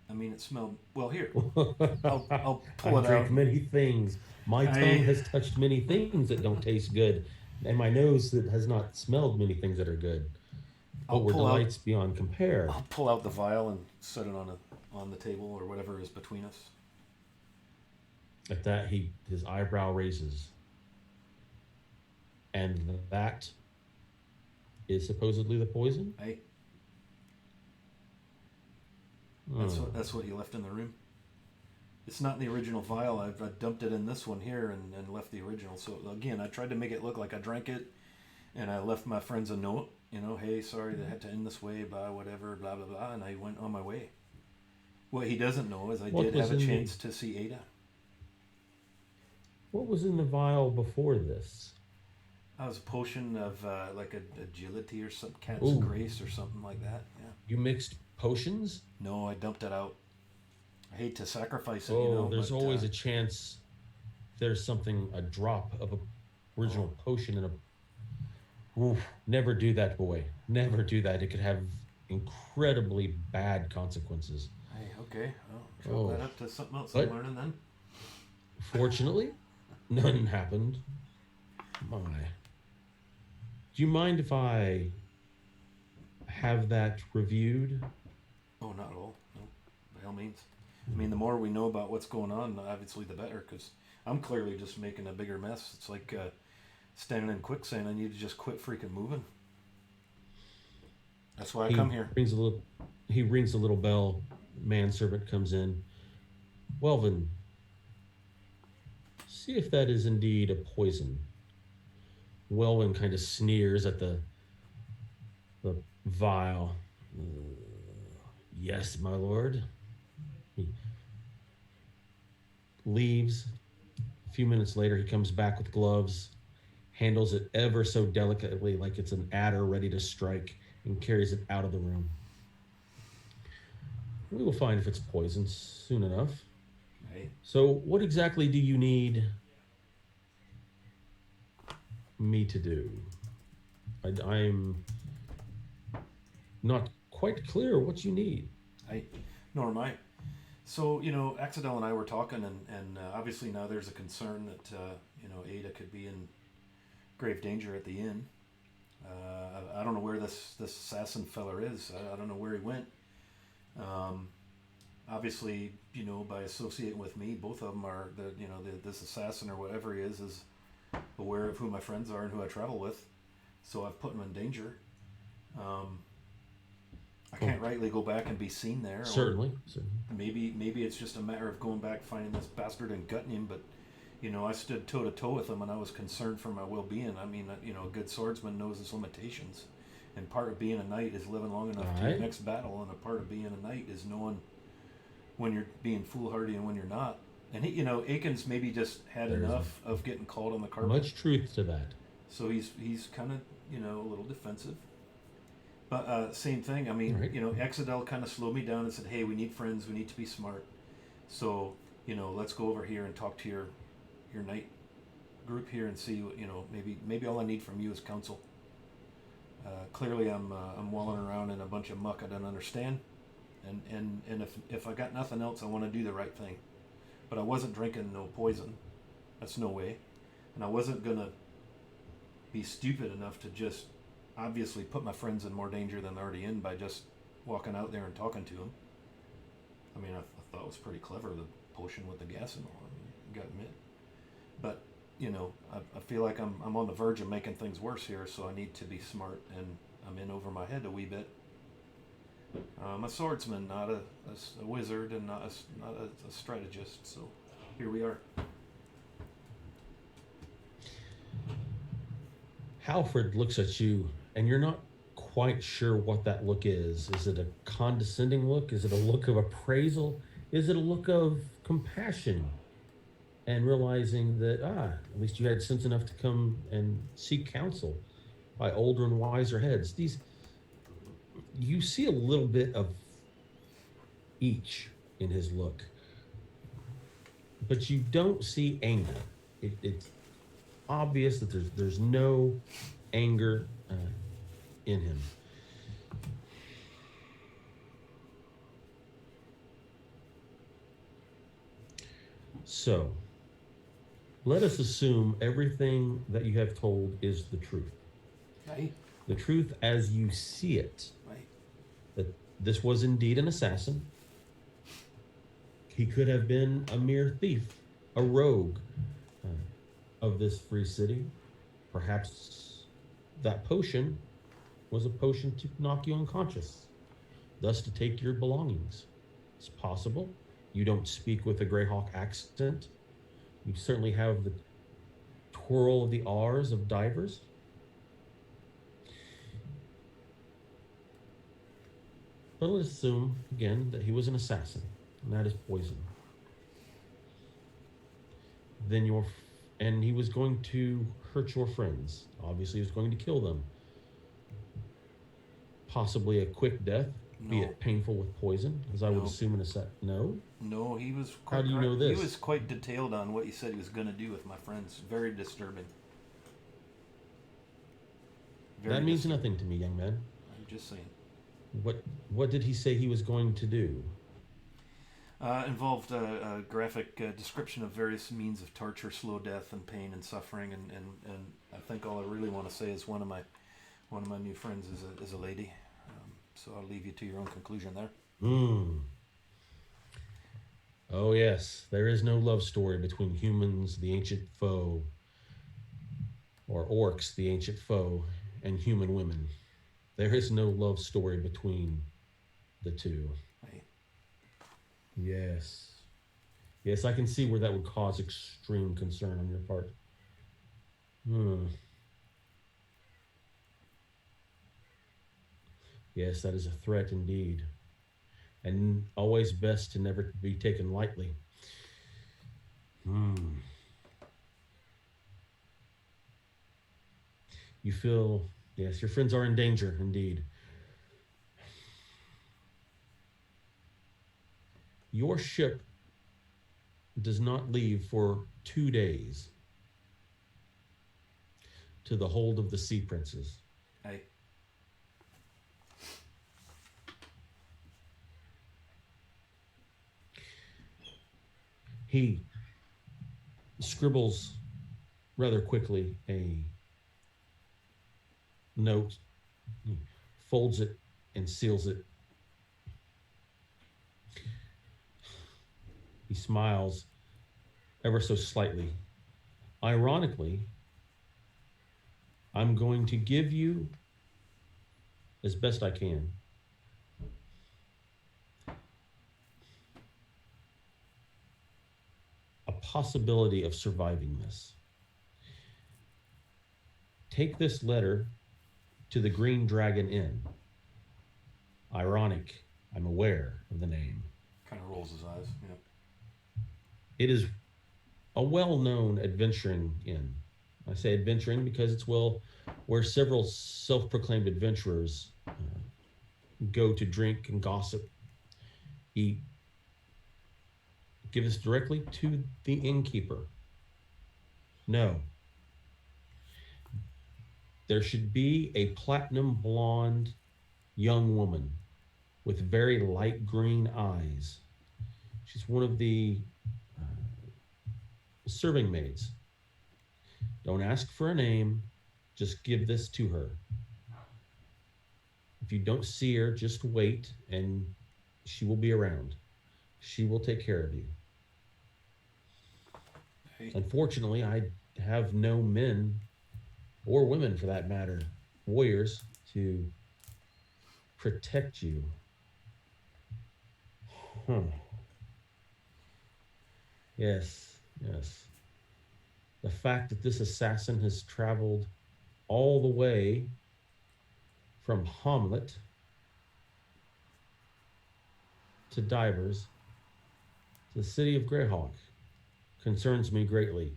I mean, it smelled well. Here, I'll pull I've it out. drank many things. My tongue I has touched many things that don't taste good, and my nose that has not smelled many things that are good, but I'll were pull out delights beyond compare. I'll pull out the vial and set it on the table or whatever is between us. At that, his eyebrow raises, and that is supposedly the poison. Hey, Oh. that's what you left in the room. It's not in the original vial. I dumped it in this one here and left the original. So again, I tried to make it look like I drank it, and I left my friends a note. Hey, sorry that had to end this way, blah whatever, blah blah blah, and I went on my way. What he doesn't know is I What did was have a in chance to see Ada. What was in the vial before this? I was a potion of like agility or some cat's Ooh. grace or something like that. Yeah. You mixed potions? No, I dumped it out. I hate to sacrifice it, Oh, there's but always a chance there's a drop of a original potion in a. Oof, never do that, boy. Never do that. It could have incredibly bad consequences. hey, okay, well, chalk Oh, that up to something else but I'm learning then. fortunately, none happened. My. Do you mind if I have that reviewed? Oh, not at all. No, by all means. I mean, the more we know about what's going on, obviously, the better. Because I'm clearly just making a bigger mess. It's like standing in quicksand. I need to just quit freaking moving. That's why I He come here. rings a little. He rings a little bell. Manservant comes in. Welvin, see if that is indeed a poison. Welvin kind of sneers at the vial. Yes, my lord. He leaves. A few minutes later, he comes back with gloves, handles it ever so delicately like it's an adder ready to strike, and carries it out of the room. We will find if it's poison soon enough. Hey, So, what exactly do you need me to do? I'm not quite clear what you need. hey, nor am I. So, Axadel and I were talking, and obviously now there's a concern that, Ada could be in grave danger at the inn. I don't know where this assassin feller is. I don't know where he went. obviously, by associating with me, both of them are this assassin or whatever he is aware of who my friends are and who I travel with. So I've put them in danger. Um, I can't rightly go back and be seen there. Certainly. Or maybe it's just a matter of going back, finding this bastard and gutting him. But I stood toe to toe with him, and I was concerned for my well-being. I mean, a good swordsman knows his limitations, and part of being a knight is living long enough to the next battle, and a part of being a knight is knowing when you're being foolhardy and when you're not. And Aikens maybe just had enough of getting called on the carpet. Much truth to that. So he's kind of a little defensive. But same thing. I mean, right. Exadel kind of slowed me down and said, "Hey, we need friends. We need to be smart. So let's go over here and talk to your knight group here and see what maybe all I need from you is counsel. Clearly, I'm walling around in a bunch of muck I don't understand, and if I got nothing else, I want to do the right thing. But I wasn't drinking no poison. That's no way, and I wasn't gonna be stupid enough to just obviously put my friends in more danger than they're already in by just walking out there and talking to them. I mean, I thought it was pretty clever, the potion with the gas and all. I mean, you got to admit. But I feel like I'm on the verge of making things worse here, so I need to be smart, and I'm in over my head a wee bit. I'm a swordsman, not a wizard, and not a strategist. So here we are. Halford looks at you, and you're not quite sure what that look is. Is it a condescending look? Is it a look of appraisal? Is it a look of compassion? And realizing that, at least you had sense enough to come and seek counsel by older and wiser heads. You see a little bit of each in his look, but you don't see anger. It's obvious that there's no anger in him. So, let us assume everything that you have told is the truth. Right. The truth as you see it. Right. That this was indeed an assassin. He could have been a mere thief, a rogue of this free city. Perhaps that potion was a potion to knock you unconscious, thus to take your belongings. It's possible. You don't speak with a Greyhawk accent. You certainly have the twirl of the R's of divers. But let's assume, again, that he was an assassin, and that is poison. Then and he was going to hurt your friends. Obviously, he was going to kill them. Possibly a quick death, be it painful with poison, as I would assume in a set. No? No, he was quite... How do you know this? He was quite detailed on what he said he was going to do with my friends. Very disturbing. That means nothing to me, young man. I'm just saying. What did he say he was going to do? Involved a graphic description of various means of torture, slow death, and pain and suffering, and I think all I really want to say is one of my new friends is a lady. So I'll leave you to your own conclusion there. Oh yes, there is no love story between humans, the ancient foe, or orcs, the ancient foe, and human women. There is no love story between the two. Right. Yes. Yes, I can see where that would cause extreme concern on your part. Yes, that is a threat indeed. And always best to never be taken lightly. You feel, yes, your friends are in danger indeed. Your ship does not leave for 2 days to the hold of the Sea Princes. Aye. He scribbles rather quickly a note, folds it, and seals it. He smiles ever so slightly. Ironically, I'm going to give you, as best I can, a possibility of surviving this. Take this letter to the Green Dragon Inn. Ironic, I'm aware of the name. Kind of rolls his eyes. Yeah. It is a well-known adventuring inn. I say adventuring because it's where several self-proclaimed adventurers go to drink and gossip, eat. Give this directly to the innkeeper. No. There should be a platinum blonde young woman with very light green eyes. She's one of the serving maids. Don't ask for a name, just give this to her. If you don't see her, just wait and she will be around. She will take care of you. Hey. Unfortunately, I have no men, or women for that matter, warriors, to protect you. Yes. The fact that this assassin has traveled all the way from Hamlet to Divers to the city of Greyhawk concerns me greatly.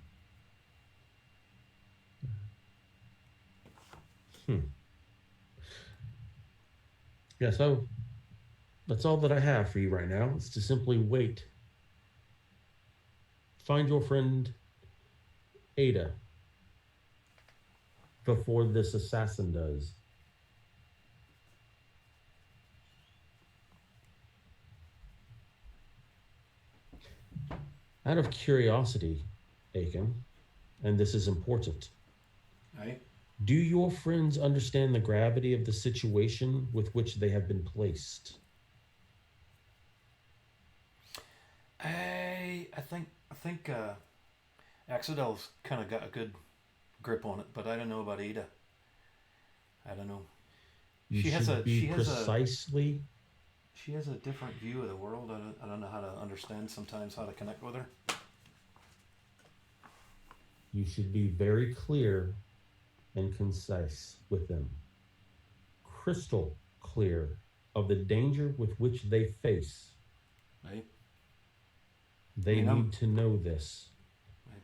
Yeah, so that's all that I have for you right now. Is to simply wait. Find your friend Ada before this assassin does. Out of curiosity, Aiken, and this is important, Aye. do your friends understand the gravity of the situation with which they have been placed? I think Axedel's kind of got a good grip on it, but I don't know about Ada. I don't know. She has a different view of the world. I don't know how to understand sometimes how to connect with her. You should be very clear and concise with them. Crystal clear of the danger with which they face. Right? They need to know this. Right.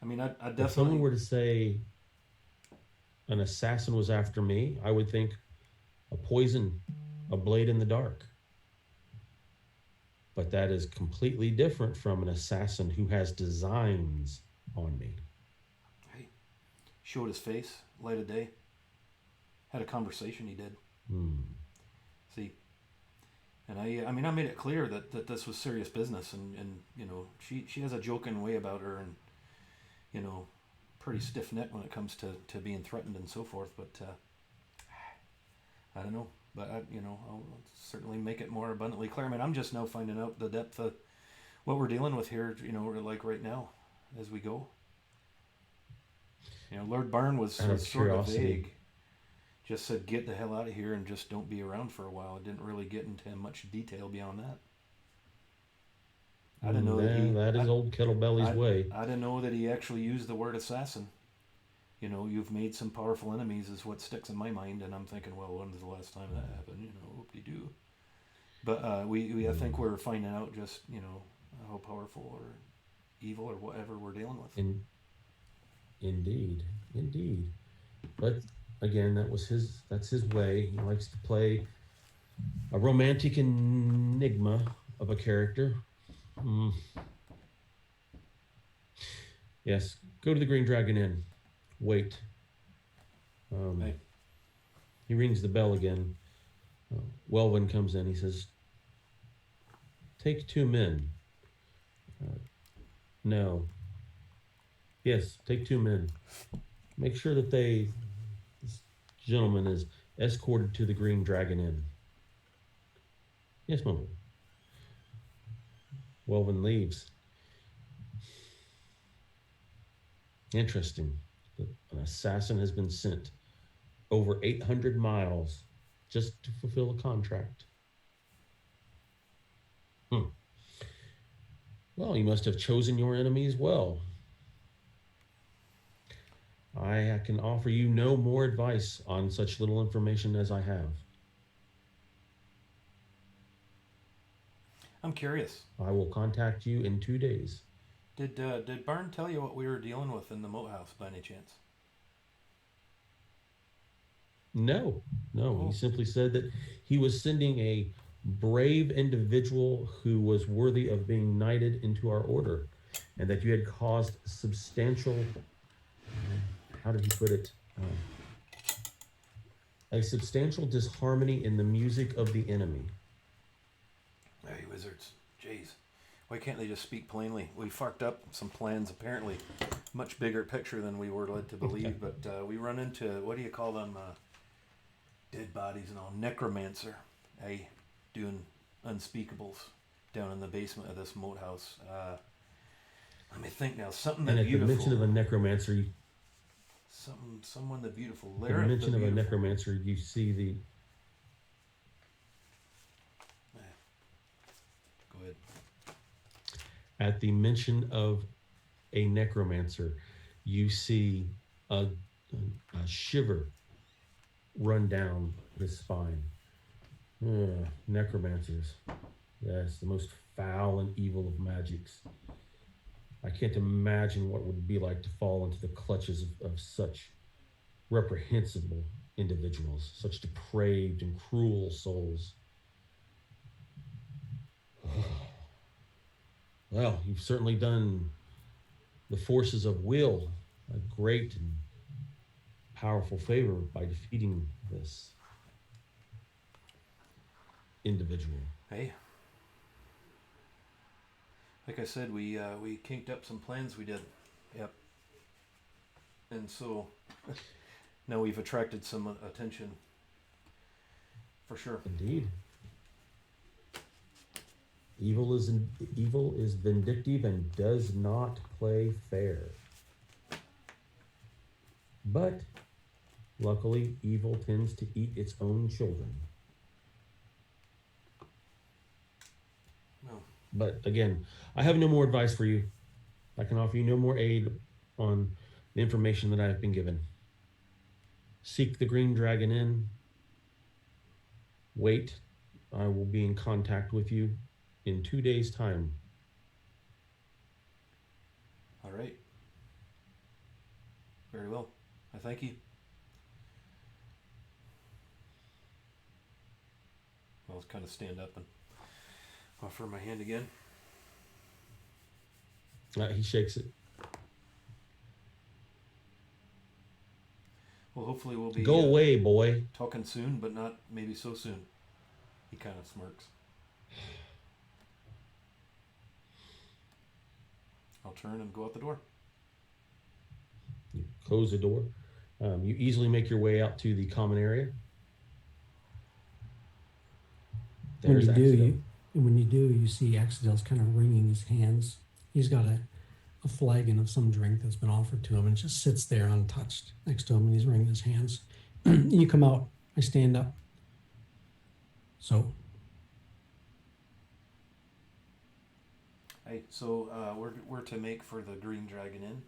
I mean, I definitely... If someone were to say an assassin was after me, I would think a poison, a blade in the dark. But that is completely different from an assassin who has designs on me. Hey, showed his face, light of day. Had a conversation he did. See, and I mean, I made it clear that this was serious business, and you know, she has a joking way about her, and you know, pretty stiff neck when it comes to being threatened and so forth. But I don't know. But I'll certainly make it more abundantly clear. I mean, I'm just now finding out the depth of what we're dealing with here. You know, like right now, as we go. You know, Lord Byrne was sort of vague. Just said, "Get the hell out of here and just don't be around for a while." It didn't really get into much detail beyond that. I didn't know that is old Kettlebelly's way. I didn't know that he actually used the word assassin. You know, you've made some powerful enemies is what sticks in my mind, and I'm thinking, well, when was the last time that happened? You know, whoop-de-doo. But I think we're finding out just, you know, how powerful or evil or whatever we're dealing with. Indeed. But again, that's his way. He likes to play a romantic enigma of a character. Yes, go to the Green Dragon Inn. Wait. Hey. He rings the bell again. Welvin comes in. He says, "Take 2 men." No. Yes, take 2 men. Make sure that this gentleman is escorted to the Green Dragon Inn. Yes, my lord. woven leaves. Interesting. An assassin has been sent over 800 miles just to fulfill a contract. Hmm. Well, you must have chosen your enemies well. I can offer you no more advice on such little information as I have. I'm curious. I will contact you in 2 days. Did Barn tell you what we were dealing with in the moat house by any chance? No, no. He Oh, simply said that he was sending a brave individual who was worthy of being knighted into our order, and that you had caused substantial, how did he put it? A substantial disharmony in the music of the enemy. hey wizards, jeez. Why can't they just speak plainly? We fucked up some plans, apparently. Much bigger picture than we were led to believe, but we run into, what do you call them? Dead bodies and all. Necromancer. Hey, doing unspeakables down in the basement of this moat house. Let me think now. Something And that at the beautiful. mention of a necromancer, Someone the beautiful. the Lyric the mention of a beautiful. necromancer, you see the Go ahead. at the mention of a necromancer, you see a shiver run down his spine. Necromancers. Yes, the most foul and evil of magics. I can't imagine what it would be like to fall into the clutches of such reprehensible individuals, such depraved and cruel souls. Well, you've certainly done the forces of will a great and powerful favor by defeating this individual. Hey. Like I said, we kinked up some plans we did. Yep. And so now we've attracted some attention. For sure. Indeed. Evil is vindictive and does not play fair. But luckily, evil tends to eat its own children. No. But again, I have no more advice for you. I can offer you no more aid on the information that I have been given. Seek the Green Dragon Inn. Wait. I will be in contact with you in 2 days' time. All right. Very well. I thank you. I'll kind of stand up and offer my hand again. He shakes it. Well, hopefully we'll be Go away, boy. talking soon, but not maybe so soon. He kind of smirks. I'll turn and go out the door. You close the door. You easily make your way out to the common area. When There's you do, Axel. you see Axedel's kind of wringing his hands. He's got a flagon of some drink that's been offered to him and it just sits there untouched next to him and he's wringing his hands. You come out, I stand up. So, Hey, so we're to make for the Green Dragon Inn.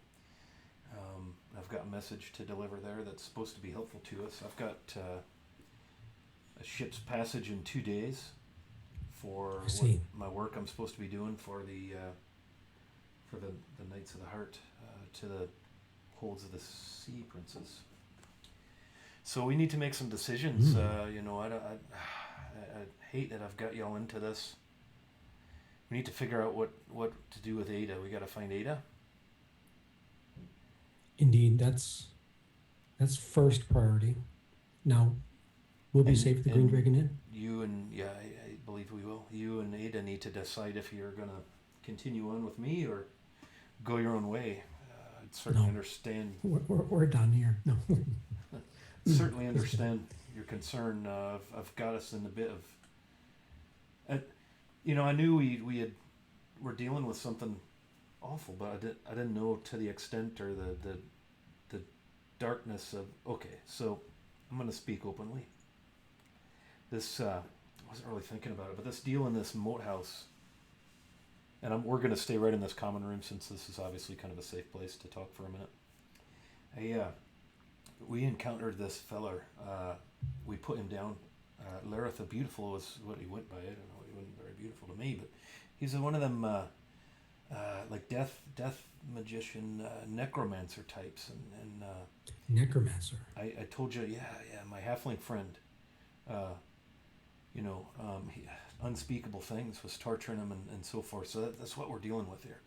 I've got a message to deliver there that's supposed to be helpful to us. I've got a ship's passage in 2 days for I what, see. my work I'm supposed to be doing for the Knights of the Heart to the holds of the Sea Princess. So we need to make some decisions. I hate that I've got y'all into this. We need to figure out what to do with Ada. We got to find Ada. Indeed, that's first priority. Now, we'll be safe at the Green and Dragon Inn. You and I believe we will. You and Ada need to decide if you're gonna continue on with me or go your own way. I'd certainly No. understand. We're done here. No. Certainly understand your concern. I've got us in a bit of. I knew we had we're dealing with something awful, but I didn't know to the extent or the darkness of. Okay, so I'm gonna speak openly. This I wasn't really thinking about it, but this deal in this moat house, and we're gonna stay right in this common room since this is obviously kind of a safe place to talk for a minute. We encountered this feller. We put him down. Lareth the Beautiful was what he went by. I don't know. He wasn't very beautiful to me, but he's one of them like death magician, necromancer types. And Necromancer. I told you, yeah, my halfling friend. Unspeakable things was torturing him and so forth. So that's what we're dealing with here.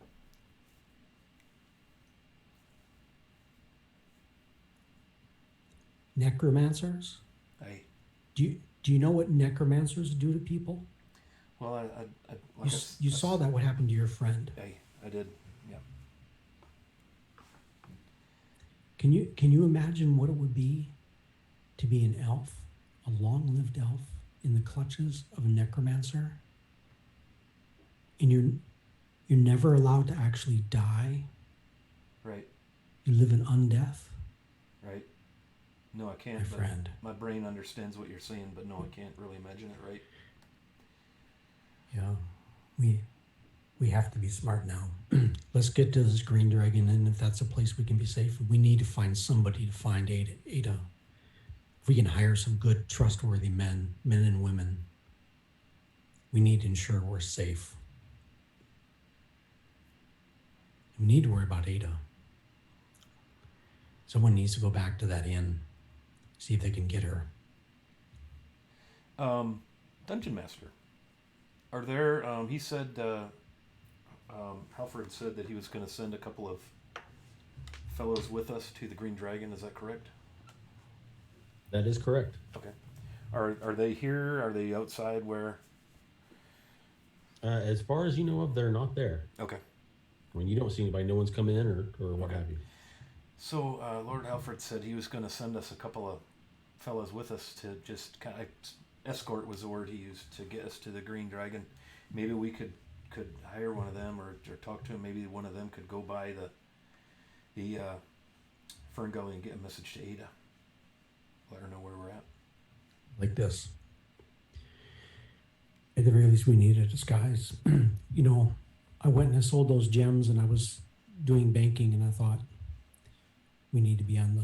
Necromancers? I Do you know what necromancers do to people? well, You saw that what happened to your friend. I did, yeah. Can you imagine what it would be to be an elf, a long-lived elf, in the clutches of a necromancer? And you're never allowed to actually die. Right, You live in undeath. right. No, I can't. My but friend. My brain understands what you're saying, but no, I can't really imagine it. Right. Yeah, we have to be smart now. Let's get to this green dragon, and if that's a place we can be safe, we need to find somebody to find Ada. If we can hire some good, trustworthy men and women, we need to ensure we're safe. We need to worry about Ada. Someone needs to go back to that inn, see if they can get her. Dungeon Master. Are there? He said. Halford said that he was going to send a couple of fellows with us to the Green Dragon. Is that correct? That is correct. Okay. Are they here? Are they outside? Where? As far as you know of, they're not there. Okay. When you don't see anybody, no one's coming in or what Okay. have you. So Lord Halford said he was going to send us a couple of fellows with us to just kind of escort was the word he used to get us to the Green Dragon. Maybe we could hire one of them or talk to him. Maybe one of them could go by the Fern Gully and get a message to Ada. Let her know where we're at. Like this. At the very least, we need a disguise. I went and I sold those gems, and I was doing banking, and I thought we need to be on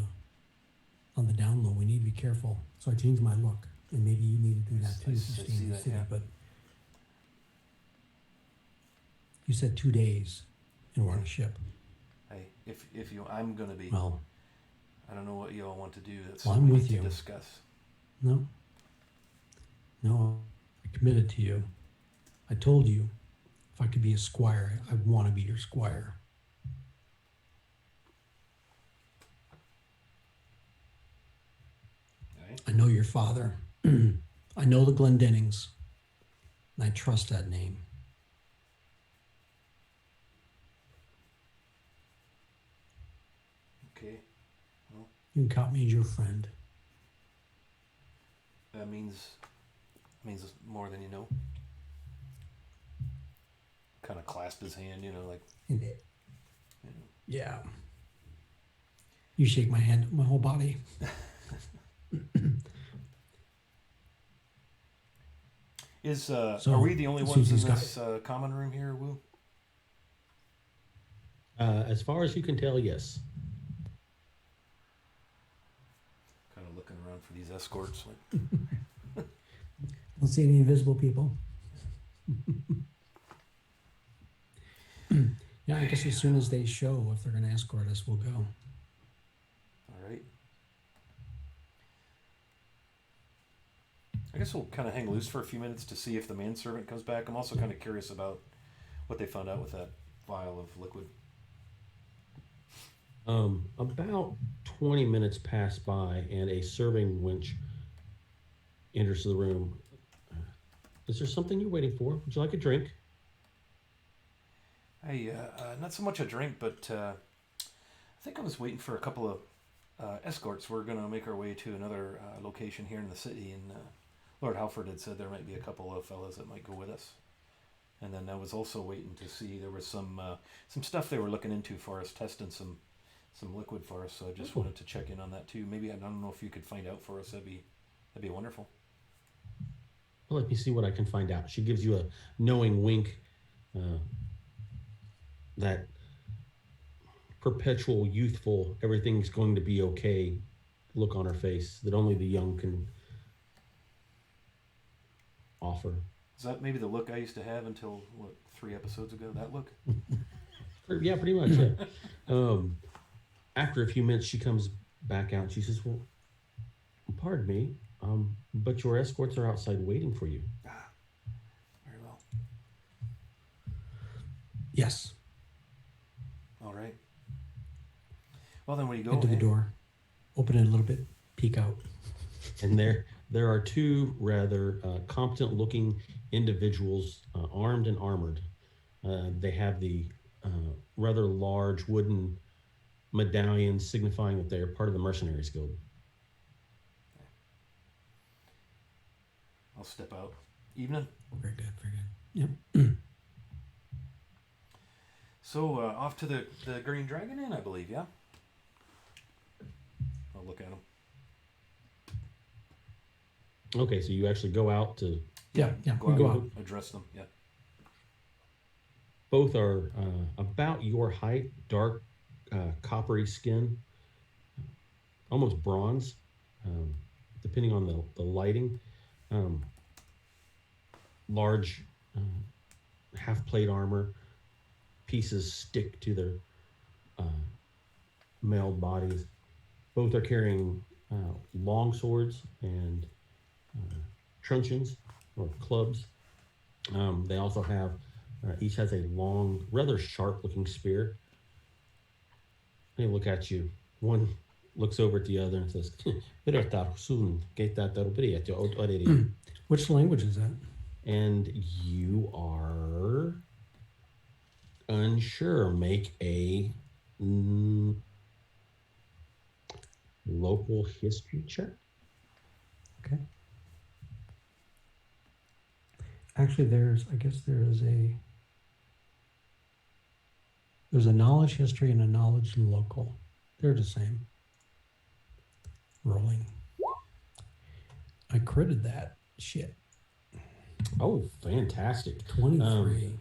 the down low. We need to be careful. So I changed my look, and maybe you need to do that too. I If you stay in the that, city, yeah. but you said 2 days, and we're on a ship. Hey, if you, I'm gonna be. Well, I don't know what you all want to do. That's Well, something I'm we with need to you. discuss. no, I committed to you. I told you, if I could be a squire, I want to be your squire. Right? I know your father. I know the Glendennings, and I trust that name. Okay. You can count me as your friend. That means more than you know. Kind of clasped his hand, like. And You know. yeah. You shake my hand, my whole body. Are we the only ones in Susie's got this common room here, Woo? As far as you can tell, yes. Kind of looking around for these escorts. Like, Don't see any invisible people. Yeah, I guess as soon as they show, if they're going to escort us, we'll go. all right. I guess we'll kind of hang loose for a few minutes to see if the manservant comes back. I'm also kind of curious about what they found out with that vial of liquid. About 20 minutes pass by, and a serving wench enters the room. Is there something you're waiting for? Would you like a drink? Hey, not so much a drink, but I think I was waiting for a couple of escorts. We're going to make our way to another location here in the city, and Lord Halford had said there might be a couple of fellows that might go with us. And then I was also waiting to see there was some stuff they were looking into for us, testing some liquid for us. So I just wanted to check in on that too. Maybe I don't know if you could find out for us. That'd be wonderful. Well, let me see what I can find out. She gives you a knowing wink, that perpetual, youthful, everything's going to be okay look on her face that only the young can offer. Is that maybe the look I used to have until, what, 3 episodes ago? That look? Yeah, pretty much. Yeah. After a few minutes, she comes back out. She says, "Well, pardon me, but your escorts are outside waiting for you." Ah, very well. Yes. All right. Well, then we go. Into the eh? door. Open it a little bit. Peek out. And there are two rather competent-looking individuals, armed and armored. They have the rather large wooden medallions signifying that they're part of the Mercenaries Guild. I'll step out. Evening. Very good. Very good. Yep. So, off to the Green Dragon Inn, I believe, yeah? I'll look at him. Okay, so you actually go out to. Yeah. Go We out, go out. address them, yeah. Both are about your height, dark, coppery skin, almost bronze, depending on the lighting. Large half plate armor, pieces stick to their mailed bodies. Both are carrying long swords and truncheons or clubs. They also have, each has a long, rather sharp looking spear. They look at you. One looks over at the other and says, Which language is that? and you are unsure. Make a local history check. Okay. Actually, there's a knowledge history and a knowledge local. They're the same. Rolling. I critted that shit. Oh, fantastic. 23.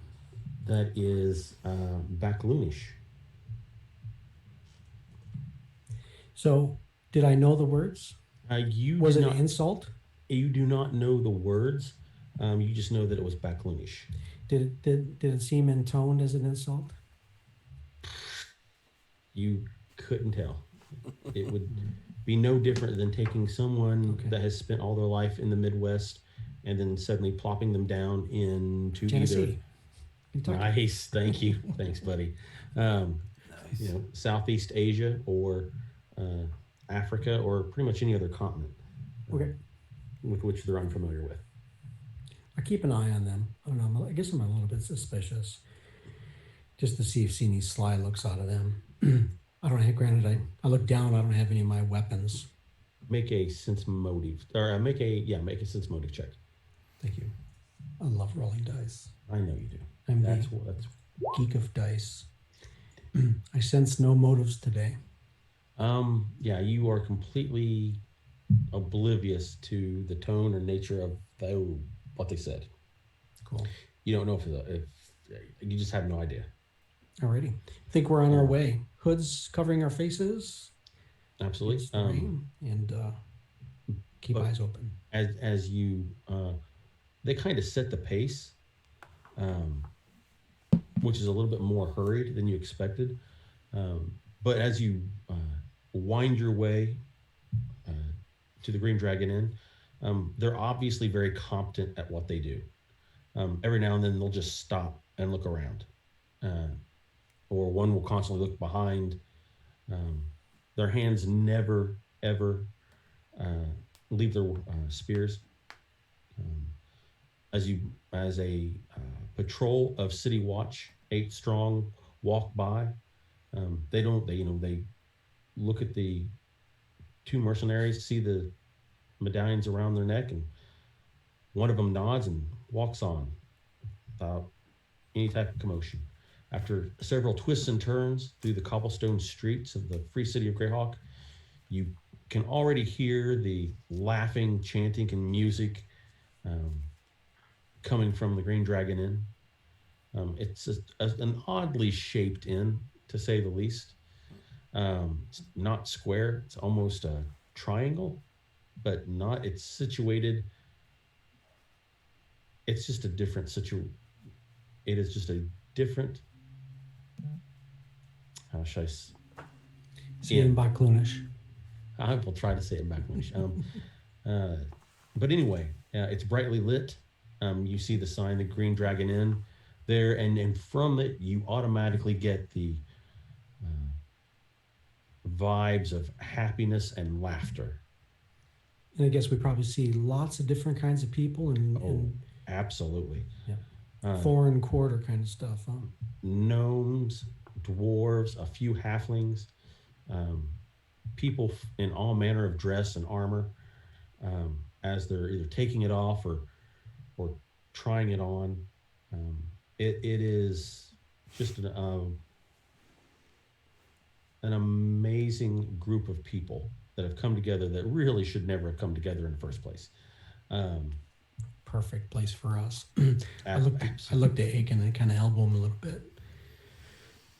That is Backloonish. So, did I know the words? You Was do it not, an insult? you do not know the words. You just know that it was Backloonish. Did it seem intoned as an insult? You couldn't tell. It would be no different than taking someone Okay. that has spent all their life in the Midwest and then suddenly plopping them down into Tennessee. Kentucky. Nice, thank you, thanks, buddy. Nice. Southeast Asia or Africa or pretty much any other continent Okay. with which they're unfamiliar with. I keep an eye on them. I don't know. I guess I'm a little bit suspicious, just to see if any sly looks out of them. I don't have. Granted, I look down. I don't have any of my weapons. Make a sense motive, or make a sense motive check. Thank you. I love rolling dice. I know you do. I'm That's the what. geek of dice. I sense no motives today. Yeah, you are completely oblivious to the tone or nature of what they said. Cool. You don't know if you just have no idea. Alrighty. Think we're on our way. Hoods covering our faces. Absolutely. It's the rain, and keep eyes open. As you, they kind of set the pace, which is a little bit more hurried than you expected. But as you wind your way to the Green Dragon Inn, they're obviously very competent at what they do. Every now and then they'll just stop and look around, or one will constantly look behind. Their hands never ever leave their spears. As a patrol of City Watch, 8 strong, walk by, they look at the 2 mercenaries, see the medallions around their neck, and one of them nods and walks on. About any type of commotion. After several twists and turns through the cobblestone streets of the free city of Greyhawk, you can already hear the laughing, chanting, and music um, coming from the Green Dragon Inn. It's an oddly shaped inn, to say the least. It's not square; it's almost a triangle, but not. It's situated. It's just a different situation. It is just a different. How should See him by Clunish. I will try to say it backwards. Uh, but anyway, it's brightly lit. You see the sign, the Green Dragon Inn, there, and from it you automatically get the uh, vibes of happiness and laughter. And I guess we probably see lots of different kinds of people and Absolutely. yeah, Uh, foreign quarter kind of stuff. Huh? Gnomes, dwarves, a few halflings, um, people in all manner of dress and armor, as they're either taking it off or trying it on. Um, it is just an amazing group of people that have come together that really should never have come together in the first place. Um, Perfect place for us. I absolutely. looked at Aiken and kind of elbowed him a little bit.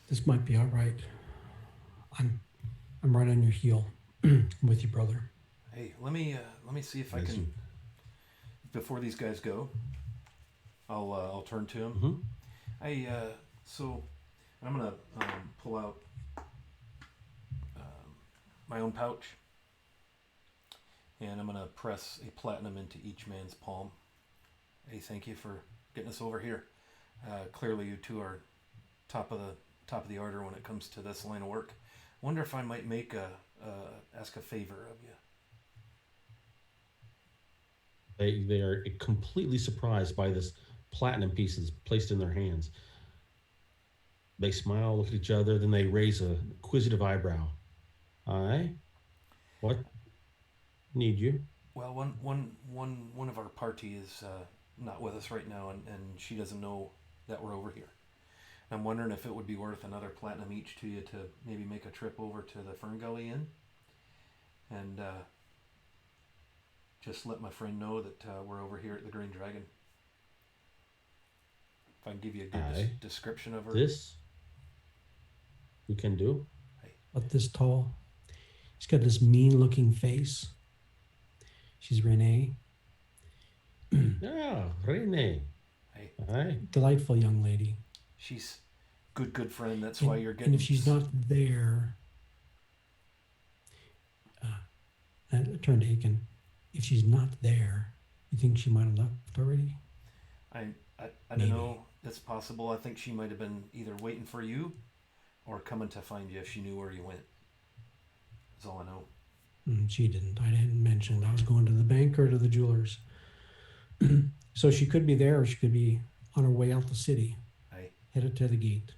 This might be all right. I'm right on your heel. I'm with you, brother. Hey, let me see if I can. Before these guys go, I'll turn to him. Mm-hmm. Hey, so I'm gonna pull out my own pouch, and I'm gonna press a platinum into each man's palm. Hey, thank you for getting us over here. Clearly, you two are top of the order when it comes to this line of work. Wonder if I might ask a favor of you. They are completely surprised by this platinum pieces placed in their hands. They smile, look at each other, then they raise a inquisitive eyebrow. Aye? What need you? Well, one of our party is not with us right now, and she doesn't know that we're over here. I'm wondering if it would be worth another platinum each to you to maybe make a trip over to the Fern Gully Inn and just let my friend know that we're over here at the Green Dragon. If I can give you a good description of her. This we can do. About this tall. She's got this mean-looking face. She's Renee. Ah, Renee. Hey. Aye. Delightful young lady. She's good friend. That's why you're getting. And if she's not there, I turned to Aiken. If she's not there, you think she might have left already? I don't know. It's possible. I think she might have been either waiting for you or coming to find you if she knew where you went. That's all I know. She didn't. I didn't mention I was going to the bank or to the jewelers. So she could be there, or she could be on her way out the city, headed to the gate.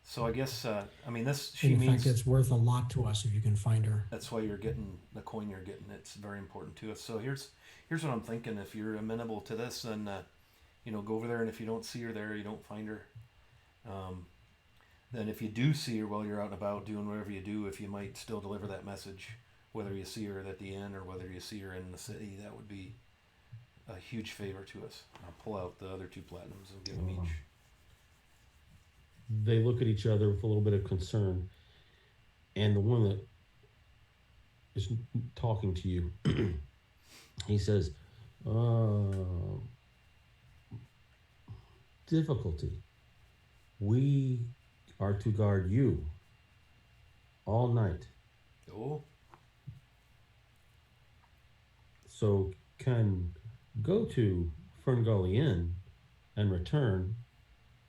So I guess this. In fact, it's worth a lot to us if you can find her. That's why you're getting the coin you're getting. It's very important to us. So here's what I'm thinking. If you're amenable to this, then go over there, and if you don't see her there, you don't find her. Then if you do see her while you're out and about doing whatever you do, if you might still deliver that message, whether you see her at the inn or whether you see her in the city, that would be a huge favor to us. I'll pull out the other 2 platinums and give them each. They look at each other with a little bit of concern, and the one that is talking to you, he says, difficulty. We are to guard you all night. Oh. So can go to Fern Gully Inn and return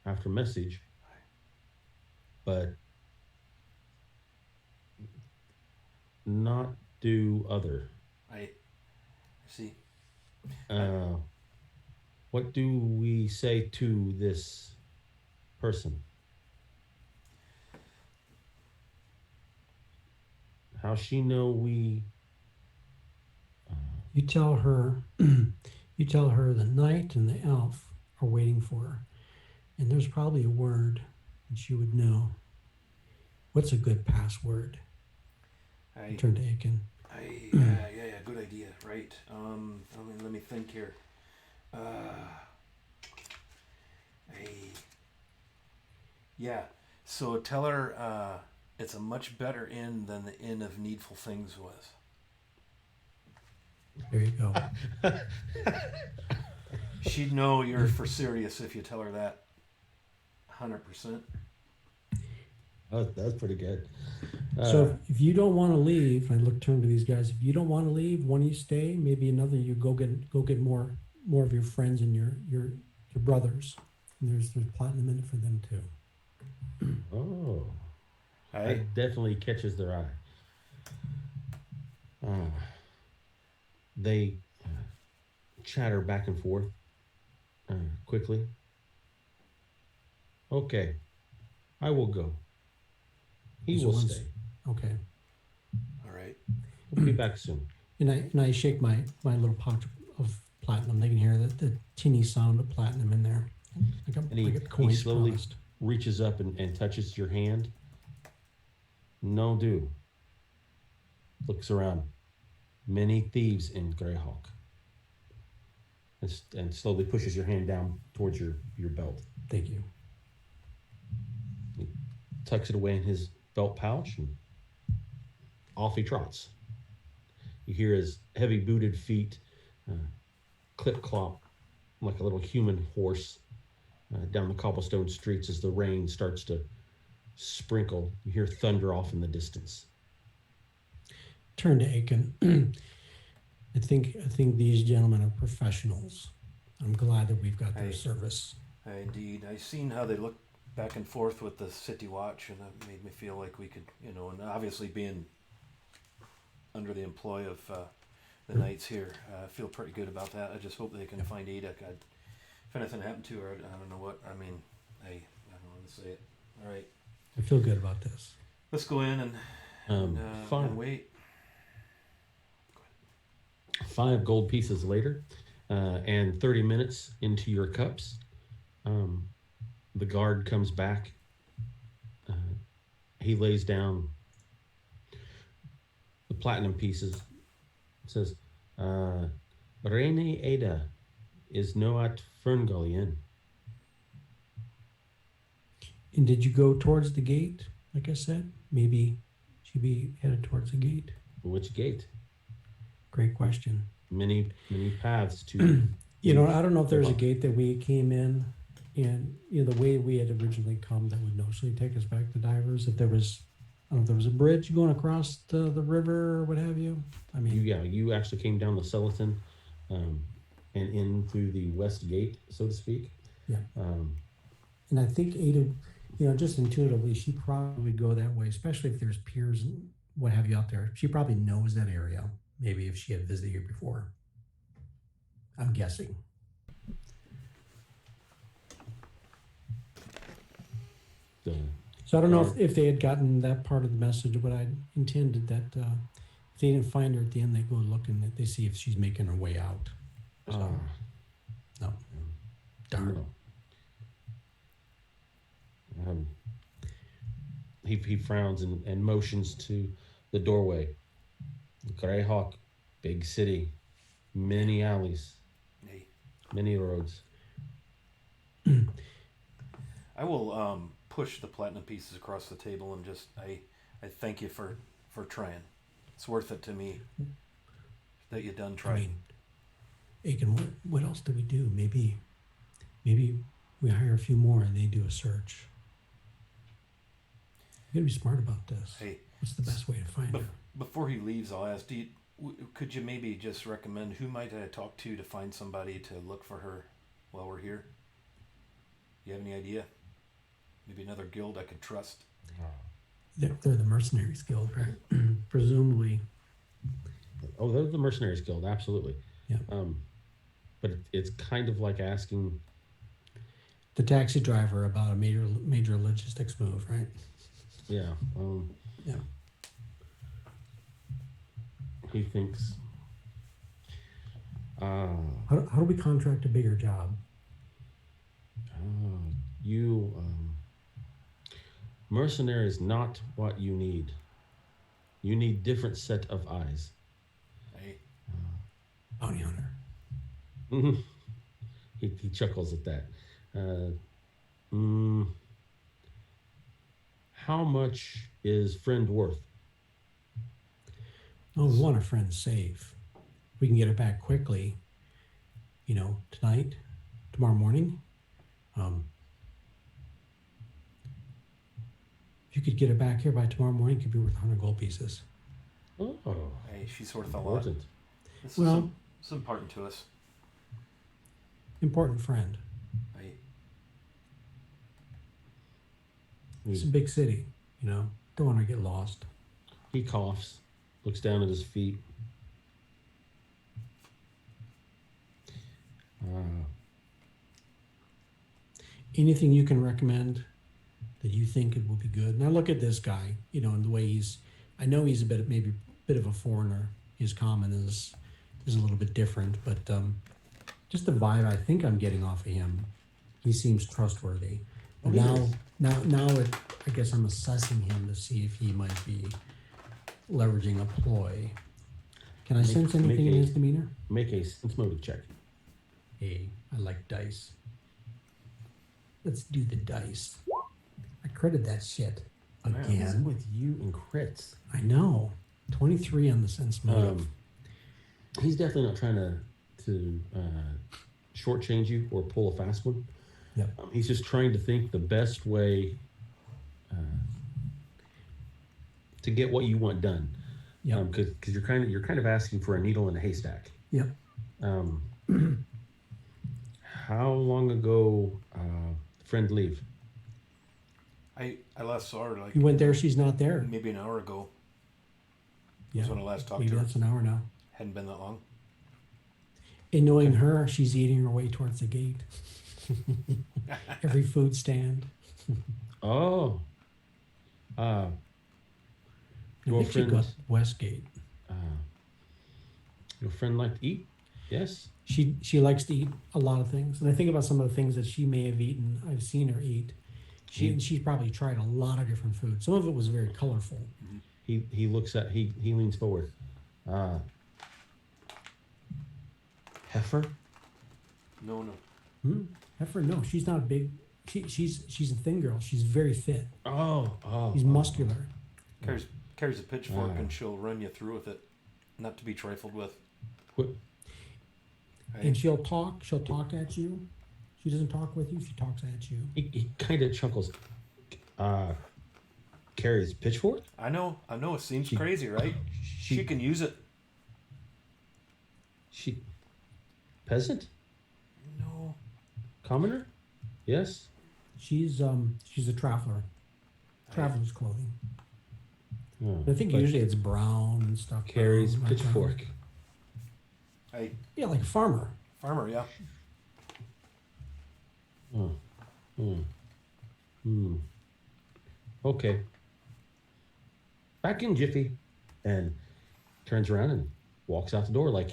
after message, but not do other. I see. What do we say to this person? How she know we? You tell her. You tell her the knight and the elf are waiting for her. And there's probably a word that you would know. What's a good password? I I, turn to Aiken. yeah, good idea. Right. Let me think here. Uh, I, yeah. So tell her it's a much better inn than the Inn of Needful Things was. There you go. She'd know you're for serious if you tell her that. 100%. Oh, that's pretty good. So if you don't want to leave, I turn to these guys. If you don't want to leave, one of you stay. Maybe another you go get more of your friends and your brothers. And there's platinum in it for them too. Oh, Aye. that definitely catches their eye. They chatter back and forth quickly. Okay, I will go. He So will once- stay. Okay. All right. We'll be back soon. And I shake my little pouch of platinum. They can hear the tinny sound of platinum in there. And he coins slowly promised. reaches up and touches your hand. No do. Looks around. Many thieves in Greyhawk. And slowly pushes your hand down towards your belt. Thank you. He tucks it away in his belt pouch and off he trots. You hear his heavy booted feet clip clop like a little human horse down the cobblestone streets as the rain starts to sprinkle. You hear thunder off in the distance. Turn to Aiken. I think these gentlemen are professionals. I'm glad that we've got their service. Indeed. I seen how they looked back and forth with the city watch, and that made me feel like we could, and obviously being under the employ of the knights here, I feel pretty good about that. I just hope they can find Ada. If anything happened to her, I don't know what. I mean, I don't want to say it. All right. I feel good about this. Let's go in Fine. and wait. 5 gold pieces later, and 30 minutes into your cups, the guard comes back. He lays down the platinum pieces. Says, Rene Ada is no at Ferngullian. And did you go towards the gate? Like I said, maybe she'd be headed towards the gate. Which gate? Great question. Many paths to. I don't know if there's a gate that we came in, and the way we had originally come that would notionally take us back to Divers. If there was, I don't know if there was a bridge going across the river or what have you. I mean, you actually came down the Celoton, and in through the west gate, so to speak. Yeah. And I think Ada, just intuitively, she probably would go that way, especially if there's piers and what have you out there. She probably knows that area. Maybe if she had visited here before. I'm guessing. So I don't know if they had gotten that part of the message, but I intended that if they didn't find her at the end, they go look and they see if she's making her way out. So, no. Darn. No. He frowns and motions to the doorway. Greyhawk, big city, many alleys, many roads. I will push the platinum pieces across the table and just I thank you for trying. It's worth it to me that you done trying. I mean, Aiken, what else do we do? Maybe we hire a few more and they do a search. You gotta be smart about this. Hey, what's the best way to find her? Before he leaves, I'll ask: could you maybe just recommend who might I talk to find somebody to look for her while we're here? You have any idea? Maybe another guild I could trust. They're the Mercenaries Guild, right? Presumably. Oh, they're the Mercenaries Guild, absolutely. Yeah. But it's kind of like asking the taxi driver about a major logistics move, right? Yeah. Yeah. He thinks. How do we contract a bigger job? You mercenary is not what you need. You need different set of eyes. Hey, Bounty hunter. He chuckles at that. Uh, mm, how much is friend worth? Oh, we want a friend safe. We can get her back quickly. Tonight, tomorrow morning. Um, if you could get her back here by tomorrow morning, it could be worth 100 gold pieces. Oh, hey, she's worth a lot. important. This Well, is important to us. important friend. Hey, It's a big city. Don't want to get lost. He coughs, looks down at his feet. Uh, Anything you can recommend that you think it will be good? Now look at this guy. And the way I know he's maybe a bit of a foreigner. His common is a little bit different, but just the vibe I think I'm getting off of him, he seems trustworthy. But I guess I'm assessing him to see if he might be leveraging a ploy. Can I sense anything in his demeanor? make a sense motive check. Hey, I like dice. Let's do the dice. I critted that shit What's again. with you and crits? I know. 23 on the sense motive. He's definitely not trying to shortchange you or pull a fast one. Yep. He's just trying to think the best way to get what you want done. Yep. Because you're kind of asking for a needle in a haystack. Yep. How long ago friend leave? I last saw her like You went there, she's not there. maybe an hour ago. Yeah. That's when I last talked Maybe to her. that's an hour now. Hadn't been that long. And knowing her, she's eating her way towards the gate. Every food stand. Oh. I Your think she friend, got Westgate. your friend like to eat? Yes. She likes to eat a lot of things, and I think about some of the things that she may have eaten. I've seen her eat. She's probably tried a lot of different food. Some of it was very colorful. He looks at he leans forward. Heifer? No. Heifer, no, she's not big. She's a thin girl. She's very fit. Oh. She's muscular. Carries a pitchfork and she'll run you through with it, not to be trifled with. What? And she'll talk at you. She doesn't talk with you, she talks at you. He kind of chuckles. Carries pitchfork? I know. It seems crazy, right? She can use it. She peasant? No. Commoner? Yes. She's a traveler. Traveler's clothing. Oh, I think but usually it's brown and stuff. carries brown, like pitchfork. Hey, yeah, like a farmer. farmer, yeah. Okay. Back in Jiffy, and turns around and walks out the door like,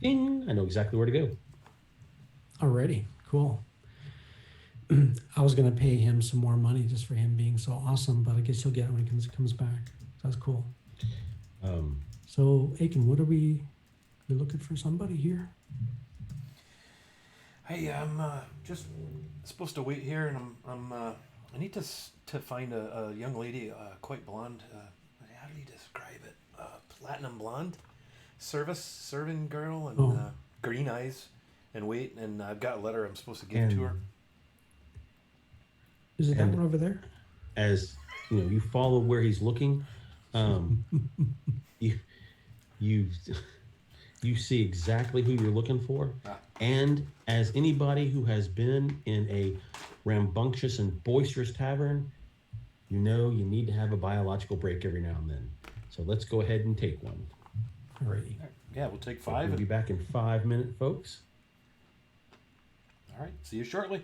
ding! I know exactly where to go. Already, cool. I was gonna pay him some more money just for him being so awesome, but I guess he'll get it when he comes back. That's cool. So, Aiken, what are we looking for somebody here? Hey, I'm just supposed to wait here, and I need to find a young lady, quite blonde. How do you describe it? Platinum blonde, serving girl, and green eyes, and wait. And I've got a letter I'm supposed to give to her. Is it that one over there? As you follow where he's looking, you see exactly who you're looking for. And as anybody who has been in a rambunctious and boisterous tavern, you need to have a biological break every now and then. So let's go ahead and take one. Alrighty. Yeah, we'll take 5. We'll be back in 5 minutes, folks. All right, see you shortly.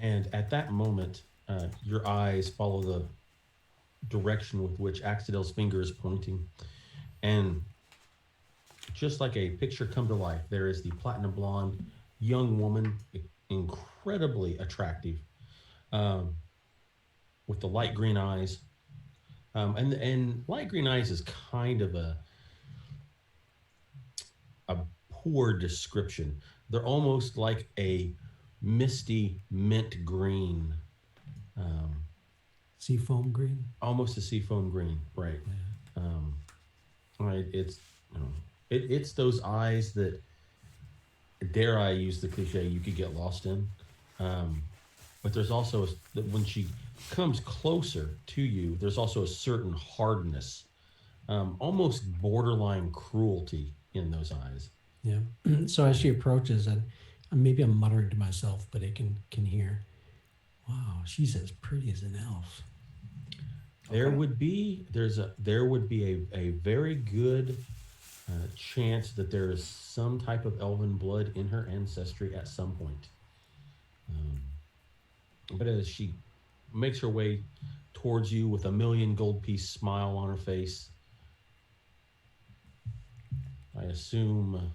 And at that moment, your eyes follow the direction with which Axedel's finger is pointing. And just like a picture come to life, there is the platinum blonde young woman, incredibly attractive, um, with the light green eyes. And light green eyes is kind of a poor description. They're almost like a misty mint green, um, Seafoam green. almost a seafoam green, right? Right. It's it's those eyes that, dare I use the cliche, you could get lost in. Um, but there's also when she comes closer to you, there's also a certain hardness, almost borderline cruelty in those eyes. Yeah. So as she approaches, and maybe I'm muttering to myself, but it can hear. Wow, she's as pretty as an elf. There Okay. would be a very good chance that there is some type of elven blood in her ancestry at some point. Um, but as she makes her way towards you with a million gold piece smile on her face, I assume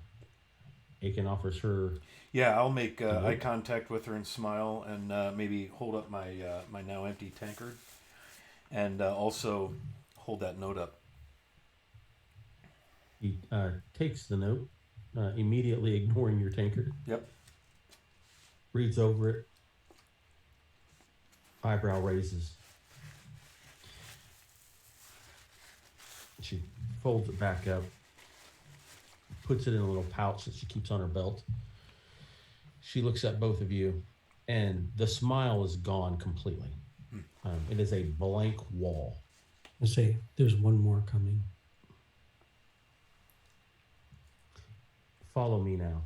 Aiken offers her. Yeah, I'll make Nope. eye contact with her and smile, and maybe hold up my my now empty tankard, and also hold that note up. He takes the note, immediately ignoring your tankard, Yep. reads over it, eyebrow raises. She folds it back up, puts it in a little pouch that she keeps on her belt. She looks at both of you, and the smile is gone completely. It is a blank wall. I say, there's one more coming. Follow me now.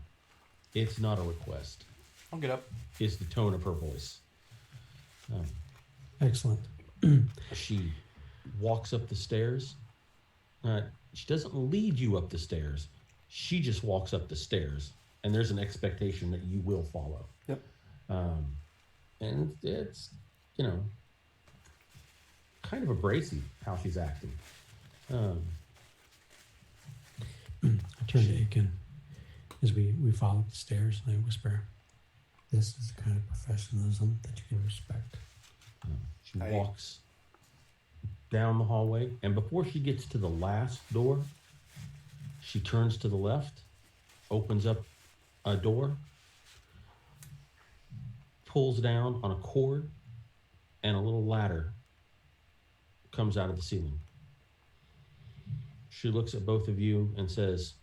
It's not a request. I'll get up. Is the tone of her voice. Um, Excellent. she walks up the stairs. She doesn't lead you up the stairs. She just walks up the stairs, and there's an expectation that you will follow. Yep. And it's, kind of abrasive how she's acting. I turn to Aiken as we follow up the stairs, and I whisper, "This is the kind of professionalism that you can respect." She walks down the hallway, and before she gets to the last door, she turns to the left, opens up a door, pulls down on a cord, and a little ladder comes out of the ceiling. She looks at both of you and says,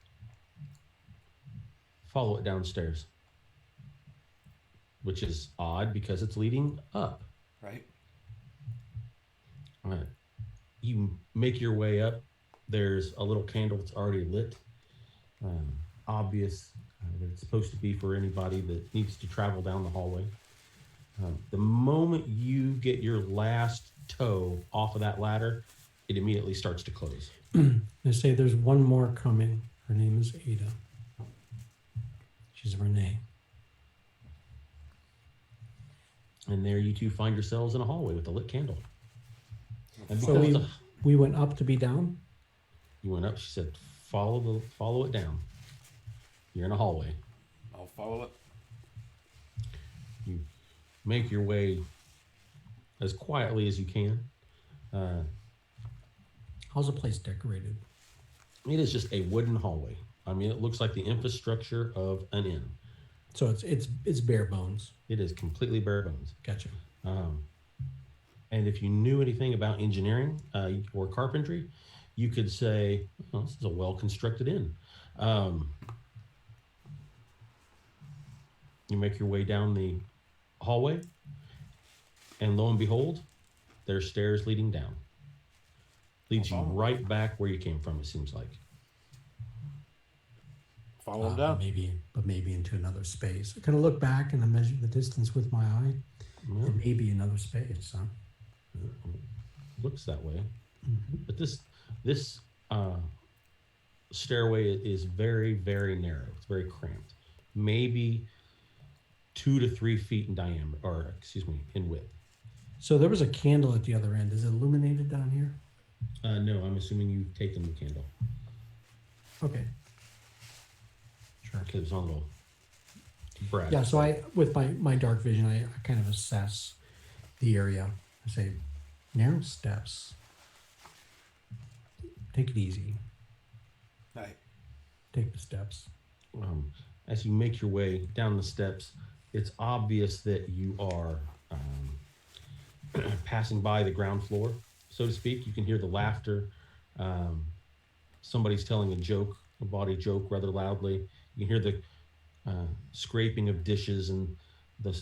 "Follow it downstairs," which is odd because it's leading up. Right. You make your way up. There's a little candle that's already lit. Obvious that it's supposed to be for anybody that needs to travel down the hallway. The moment you get your last toe off of that ladder, it immediately starts to close. I say, "There's one more coming. Her name is Ada. She's Renee." And there you two find yourselves in a hallway with a lit candle. And So because we went up to be down. you went up, she said, follow it down. You're in a hallway. I'll follow it. You make your way as quietly as you can. How's the place decorated? It is just a wooden hallway. I mean, it looks like the infrastructure of an inn. So it's bare bones. It is completely bare bones. Gotcha. And if you knew anything about engineering or carpentry, you could say, "Well, this is a well-constructed inn." You make your way down the hallway, and lo and behold, there's stairs leading down. Leads you right back where you came from, it seems like. Follow him down. Maybe into another space. I kind of look back and I measure the distance with my eye. Well, It may be another space. Huh? looks that way. But this stairway is very, very narrow. It's very cramped. Maybe 2 to 3 feet in diameter, or excuse me, in width. So there was a candle at the other end. Is it illuminated down here? No, I'm assuming you've taken the candle Okay. Sure. because it's on a little bright. Yeah, so with my dark vision, I kind of assess the area. I say, narrow steps. Take it easy. Aye. Take the steps. As you make your way down the steps, it's obvious that you are passing by the ground floor, so to speak. You can hear the laughter. Somebody's telling a joke, a bawdy joke, rather loudly. You can hear the scraping of dishes and the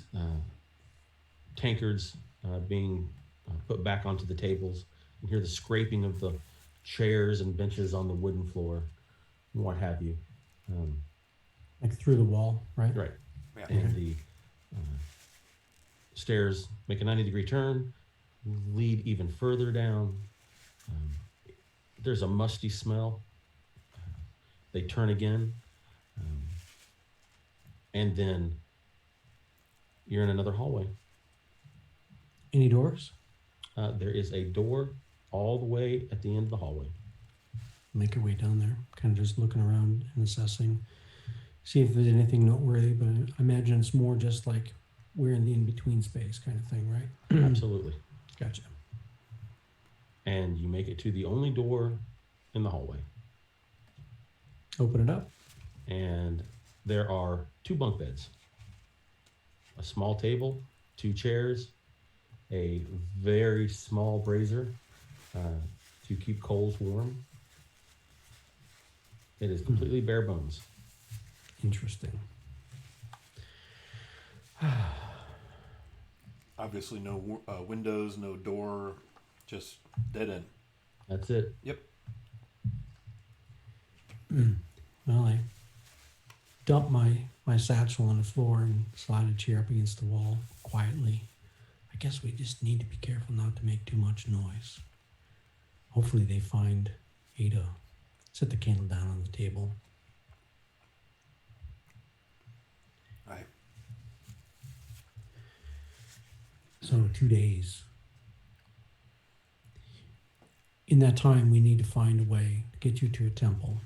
tankards being put back onto the tables. You can hear the scraping of the chairs and benches on the wooden floor, and what have you. Like through the wall, right? Right. Yeah. And the stairs make a 90-degree turn, lead even further down. There's a musty smell. They turn again. And then you're in another hallway. Any doors? There is a door all the way at the end of the hallway. Make your way down there. Kind of just looking around and assessing. See if there's anything noteworthy, but I imagine it's more just like we're in the in-between space kind of thing, right? Absolutely. Gotcha. And you make it to the only door in the hallway. Open it up. And there are 2 bunk beds, a small table, 2 chairs, a very small brazier to keep coals warm. It is completely bare bones. Interesting. Obviously, no windows, no door, just dead end. That's it. Yep. Well, I dump my satchel on the floor and slide a chair up against the wall quietly. I guess we just need to be careful not to make too much noise. Hopefully they find Ada. Set the candle down on the table. Aye. So 2 days. In that time, we need to find a way to get you to a temple.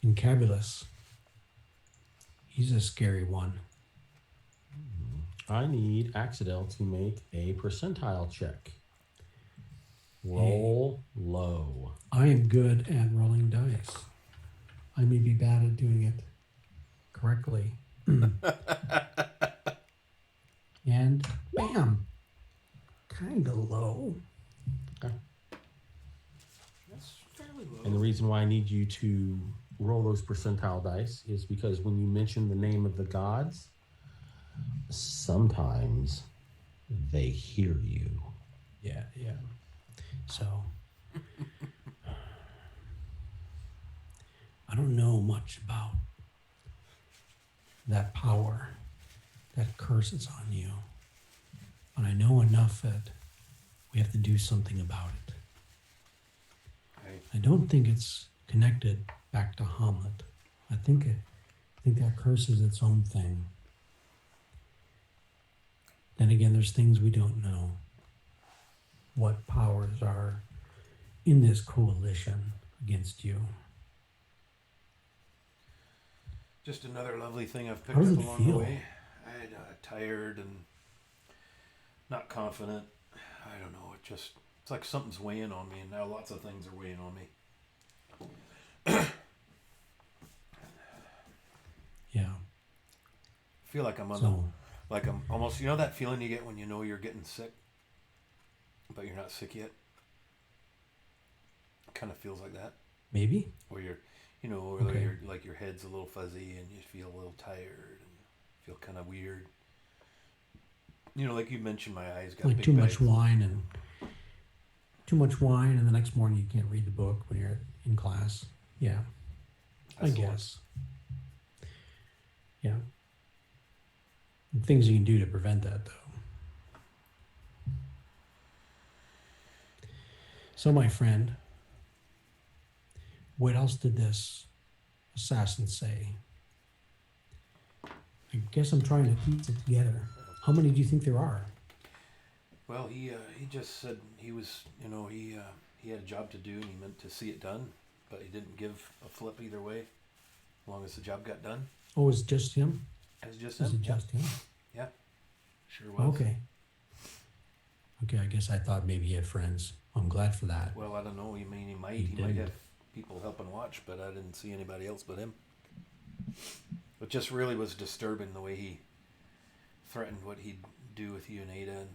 Incabulus. He's a scary one. I need Axidel to make a percentile check. Roll low. I am good at rolling dice. I may be bad at doing it correctly. And bam! Kind of low. Okay. That's fairly low. And the reason why I need you to roll those percentile dice is because when you mention the name of the gods, sometimes they hear you. Yeah. So, I don't know much about that power, that curse is on you. But I know enough that we have to do something about it. Aye. I don't think it's connected back to Hamlet. I think that curse is its own thing. Then again, there's things we don't know. What powers are in this coalition against you? Just another lovely thing I've picked How does up it along feel? the way. I'm tired and not confident. I don't know. It's like something's weighing on me, and now lots of things are weighing on me. Yeah. I feel like I'm on So, like I'm almost, that feeling you get when you know you're getting sick, but you're not sick yet. It kind of feels like that, maybe? where you're, or Okay. you're like your head's a little fuzzy and you feel a little tired and feel kind of weird. Like you mentioned, my eyes got Like big too much bags. wine and the next morning you can't read the book when you're in class. Yeah. That's I the one. guess. Yeah. And things you can do to prevent that, though. So, my friend, what else did this assassin say? I guess I'm trying to piece it together. How many do you think there are? Well, he just said he was, he had a job to do and he meant to see it done, but he didn't give a flip either way, as long as the job got done. Oh, it's just him? It was just Is him. it just him? Yeah, sure was. Okay. Okay, I guess I thought maybe he had friends. I'm glad for that. Well, I don't know. He might. He He might didn't. have people helping watch, but I didn't see anybody else but him. It just really was disturbing the way he threatened what he'd do with you and Ada and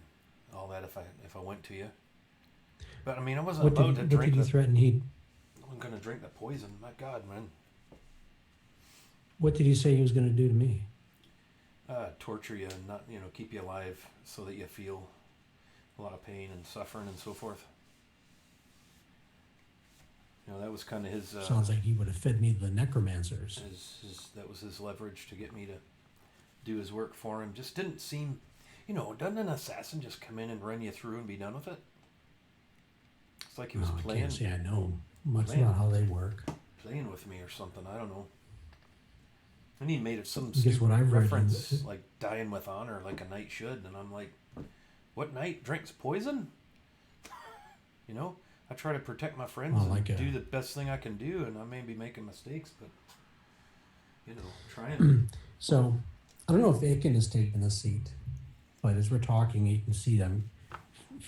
all that if I went to you. But I mean, I wasn't about to What did drink he the. threaten? I'm gonna drink the poison. My God, man. What did he say he was going to do to me? Torture you and not, keep you alive so that you feel a lot of pain and suffering and so forth. That was kind of his. Sounds like he would have fed me the necromancers. That was his leverage to get me to do his work for him. Just didn't seem, doesn't an assassin just come in and run you through and be done with it? It's like he was I playing. can't say I know much Playing. about how they work. Playing with me or something. I don't know. And he made it some Guess stupid what I've read reference, like dying with honor, like a knight should. And I'm like, what knight drinks poison? I try to protect my friends and do the best thing I can do, and I may be making mistakes, but trying. So, I don't know if Aiken has taken a seat, but as we're talking, you can see them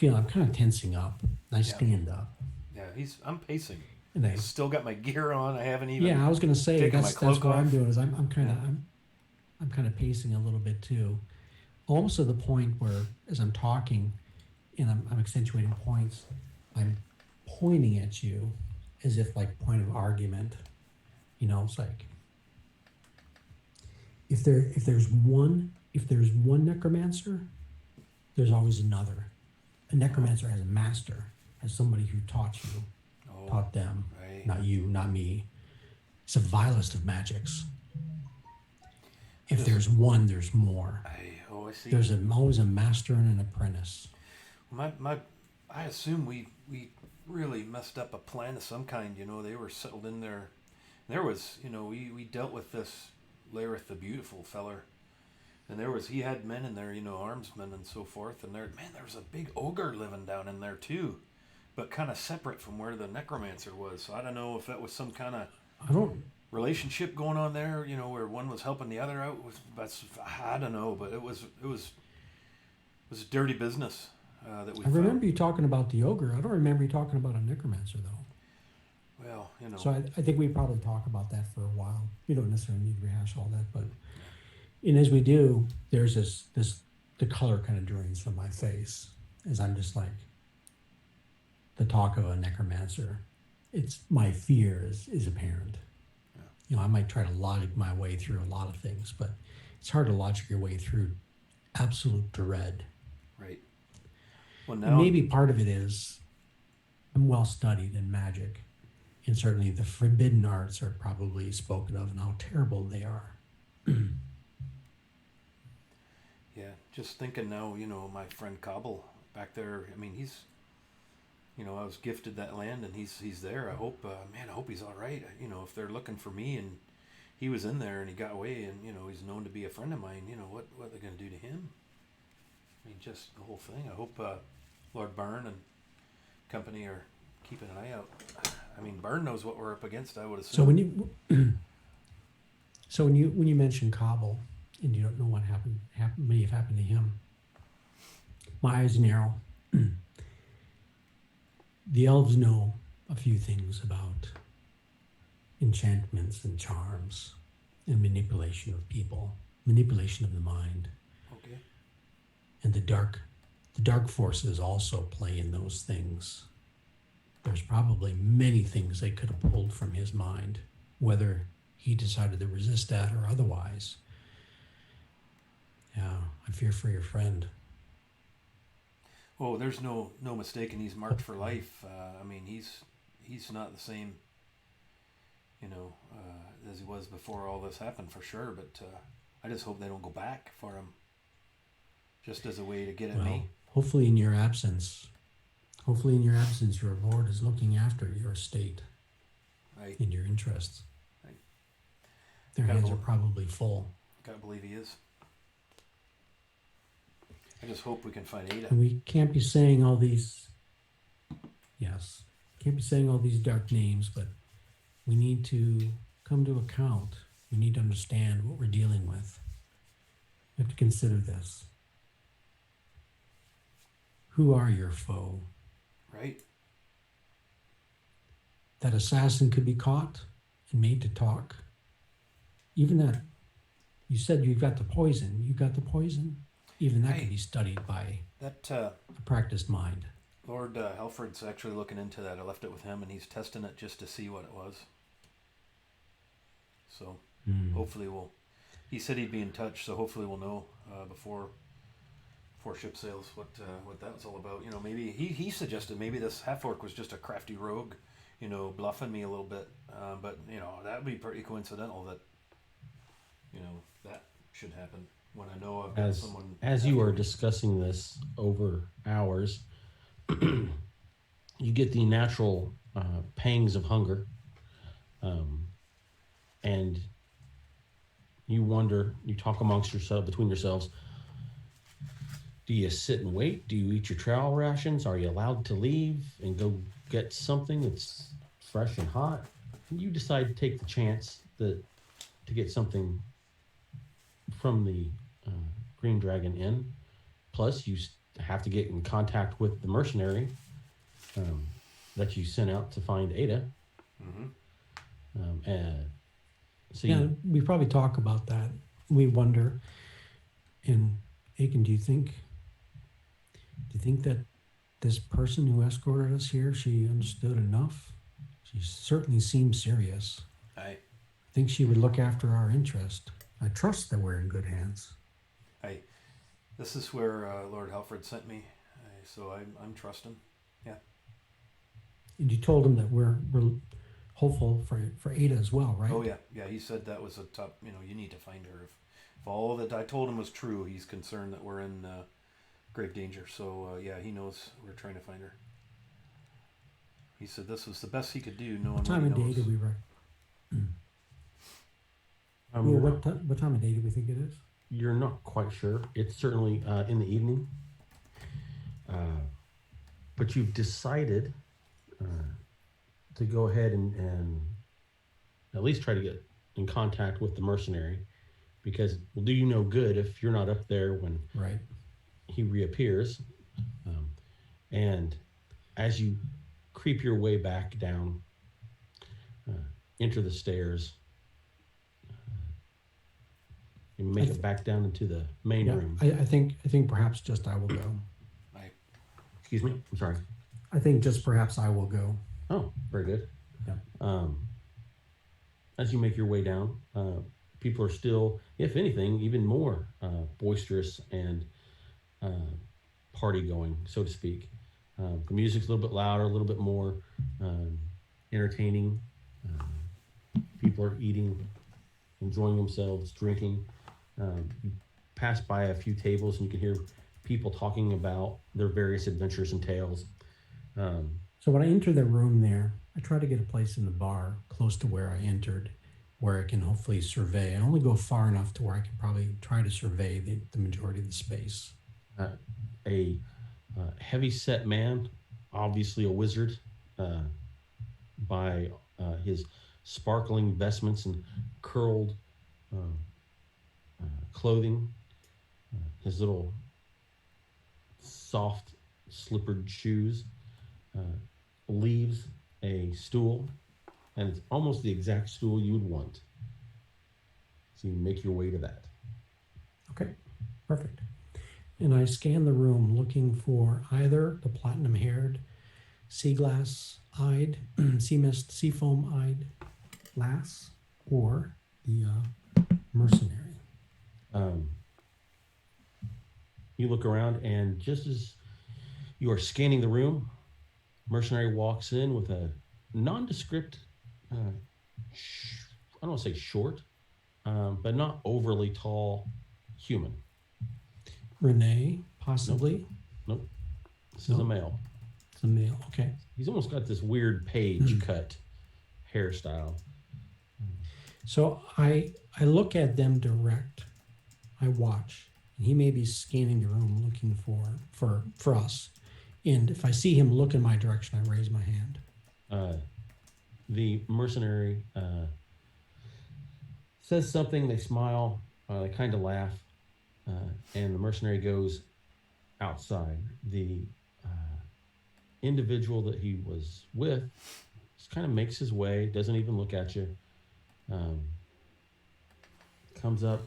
I'm kind of tensing up. I stand up. Yeah, I'm pacing. And I Still got my gear on. I haven't even. Yeah, I was going to say taken my that's cloak what I'm off. doing. Is I'm kind of pacing a little bit too, almost to the point where as I'm talking, and I'm accentuating points, I'm pointing at you as if like point of argument. It's like if there's one necromancer, there's always another. A necromancer has a master, has somebody who taught them, right. not you, not me. It's the vilest of magics. If there's one, there's more. I see. There's always a master and an apprentice. I assume we really messed up a plan of some kind. They were settled in there. There was, we dealt with this Lareth the Beautiful feller, and he had men in there, armsmen and so forth. And there was a big ogre living down in there too, but kind of separate from where the necromancer was. So I don't know if that was some kind of relationship going on there, where one was helping the other out. I don't know, but it was dirty business that we. I remember you talking about the ogre. I don't remember you talking about a necromancer though. Well, So I think we probably talk about that for a while. You don't necessarily need to rehash all that, but and as we do, there's the color kind of drains from my face as I'm just like the talk of a necromancer. It's my fear is apparent. Yeah. I might try to logic my way through a lot of things, but it's hard to logic your way through absolute dread. Right. Well, And maybe part of it is I'm well studied in magic, and certainly the forbidden arts are probably spoken of and how terrible they are. Yeah, just thinking now, my friend Cobble back there. I mean, he's, I was gifted that land, and he's there. I hope, I hope he's all right. If they're looking for me, and he was in there and he got away, and he's known to be a friend of mine. What are they going to do to him? I mean, just the whole thing. I hope Lord Byrne and company are keeping an eye out. I mean, Byrne knows what we're up against, I would assume. So when you mention Cobble, and you don't know what may have happened to him, my eyes narrow. The elves know a few things about enchantments and charms and manipulation of people, manipulation of the mind. Okay. And the dark forces also play in those things. There's probably many things they could have pulled from his mind, whether he decided to resist that or otherwise. Yeah, I fear for your friend. Oh, there's no mistaking. He's marked for life. I mean, he's not the same, as he was before all this happened, for sure. But I just hope they don't go back for him, just as a way to get at me. Hopefully in your absence, your lord is looking after your estate Right. and your interests. Right. Their Gotta hands are hope. probably full. gotta believe he is. I just hope we can find Ada. And we can't be saying all these, yes, can't be saying all these dark names, but we need to come to account. We need to understand what we're dealing with. We have to consider this. Who are your foe? Right? That assassin could be caught and made to talk. Even that, you said you got the poison. You got the poison? Even that could be studied by That a practiced mind. Lord Helfred's actually looking into that. I left it with him, and he's testing it just to see what it was. So hopefully we'll. He said he'd be in touch, so hopefully we'll know before ship sails what that was all about. You know, maybe he suggested maybe this half-orc was just a crafty rogue, you know, bluffing me a little bit. But you know, that would be pretty coincidental that, you know, that should happen when I know I've got someone. As you are discussing this over hours, you get the natural pangs of hunger, and you wonder. You talk amongst yourself, between yourselves. Do you sit and wait? Do you eat your travel rations? Are you allowed to leave and go get something that's fresh and hot? You decide to take the chance to get something from the Green Dragon Inn. Plus, you have to get in contact with the mercenary that you sent out to find Ada. So yeah, we probably talk about that. We wonder. And Aiken, do you think that this person who escorted us here, she understood enough? She certainly seems serious. I think she would look after our interest. I trust that we're in good hands. This is where Lord Helfred sent me, so I'm trusting. Yeah. And you told him that we're hopeful for Ada as well, right? Oh yeah. He said that was a top. You know, you need to find her. If all that I told him was true, he's concerned that we're in grave danger. So yeah, he knows we're trying to find her. He said this was the best he could do. What time of day did we what time of day do we think it is? You're not quite sure. It's certainly in the evening. But you've decided to go ahead and at least try to get in contact with the mercenary, because it will do you no good if you're not up there when he reappears. And as you creep your way back down, enter the stairs, you make it back down into the main room. I think perhaps just I will go. Excuse me? I'm sorry. I think just perhaps I will go. Oh, very good. Yeah. As you make your way down, people are still, if anything, even more boisterous and party going, so to speak. The music's a little bit louder, a little bit more entertaining. People are eating, enjoying themselves, drinking. You pass by a few tables and you can hear people talking about their various adventures and tales. So when I enter the room there, I try to get a place in the bar close to where I entered, where I can hopefully survey. I only go far enough to where I can probably try to survey the majority of the space. A heavy-set man, obviously a wizard, by his sparkling vestments and curled clothing, his little soft slippered shoes, leaves a stool, and it's almost the exact stool you would want. So you make your way to that. Okay, perfect. And I scan the room looking for either the platinum-haired, sea glass-eyed, sea mist, sea foam-eyed lass, or the mercenary. You look around, and just as you are scanning the room, mercenary walks in with a nondescript, I don't want to say short, but not overly tall human. Renee, possibly? Nope. This is a male. It's a male, okay. He's almost got this weird page cut hairstyle. So I look at them direct I watch, and he may be scanning the room looking for us. And if I see him look in my direction, I raise my hand. The mercenary says something. They smile. They kind of laugh, and the mercenary goes outside. The individual that he was with just kind of makes his way. Doesn't even look at you. Comes up,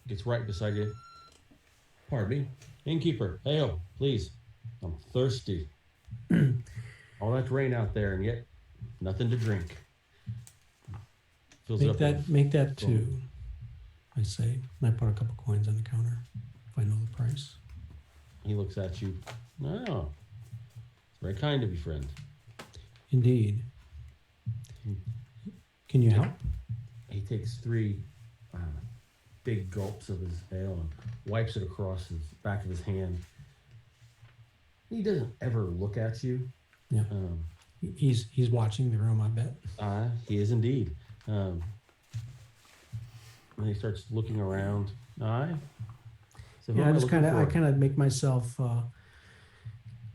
gets right beside you. Pardon me, innkeeper. Hail, please. I'm thirsty. All that rain out there, and yet nothing to drink. Fills it up Make that two, I say. And I put a couple coins on the counter if I know the price. He looks at you. Oh, it's very kind of you, friend. Indeed. Can you help? He takes 3 big gulps of his ale and wipes it across the back of his hand. He doesn't ever look at you. Yeah. He's watching the room, I bet. He is indeed. And he starts looking around. So who Yeah, am I kind of make myself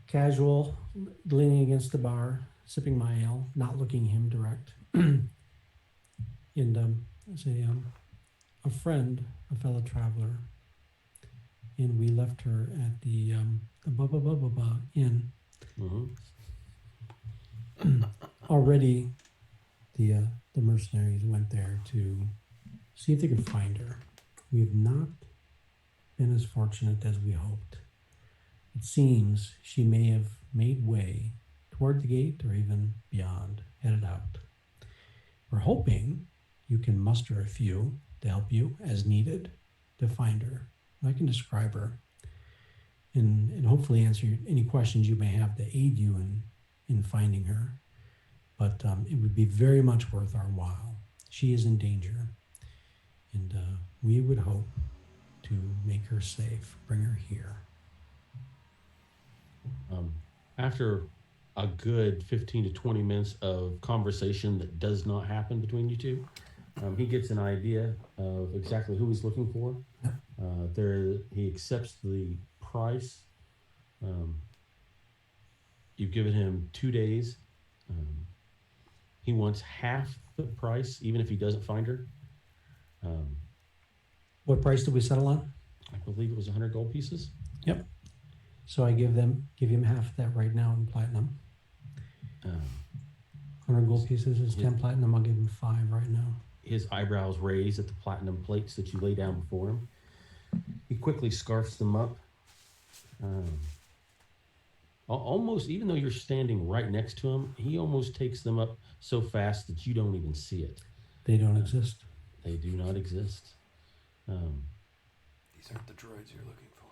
casual, leaning against the bar, sipping my ale, not looking him direct. And I say, a friend, a fellow traveler, and we left her at the inn. Mm-hmm. Already, the mercenaries went there to see if they could find her. We have not been as fortunate as we hoped. It seems she may have made way toward the gate or even beyond, headed out. We're hoping you can muster a few to help you as needed to find her. I can describe her and hopefully answer any questions you may have to aid you in finding her. But it would be very much worth our while. She is in danger, and we would hope to make her safe, bring her here. After a good 15 to 20 minutes of conversation that does not happen between you two, he gets an idea of exactly who he's looking for. He accepts the price. You've given him 2 days. He wants half the price, even if he doesn't find her. What price did we settle on? I believe it was 100 gold pieces. Yep. So I give him half of that right now in platinum. 100 gold pieces is 10 platinum. I'll give him 5 right now. His eyebrows raise at the platinum plates that you lay down before him. He quickly scarfs them up. Almost, even though you're standing right next to him, he almost takes them up so fast that you don't even see it. They don't exist. They do not exist. These aren't the droids you're looking for.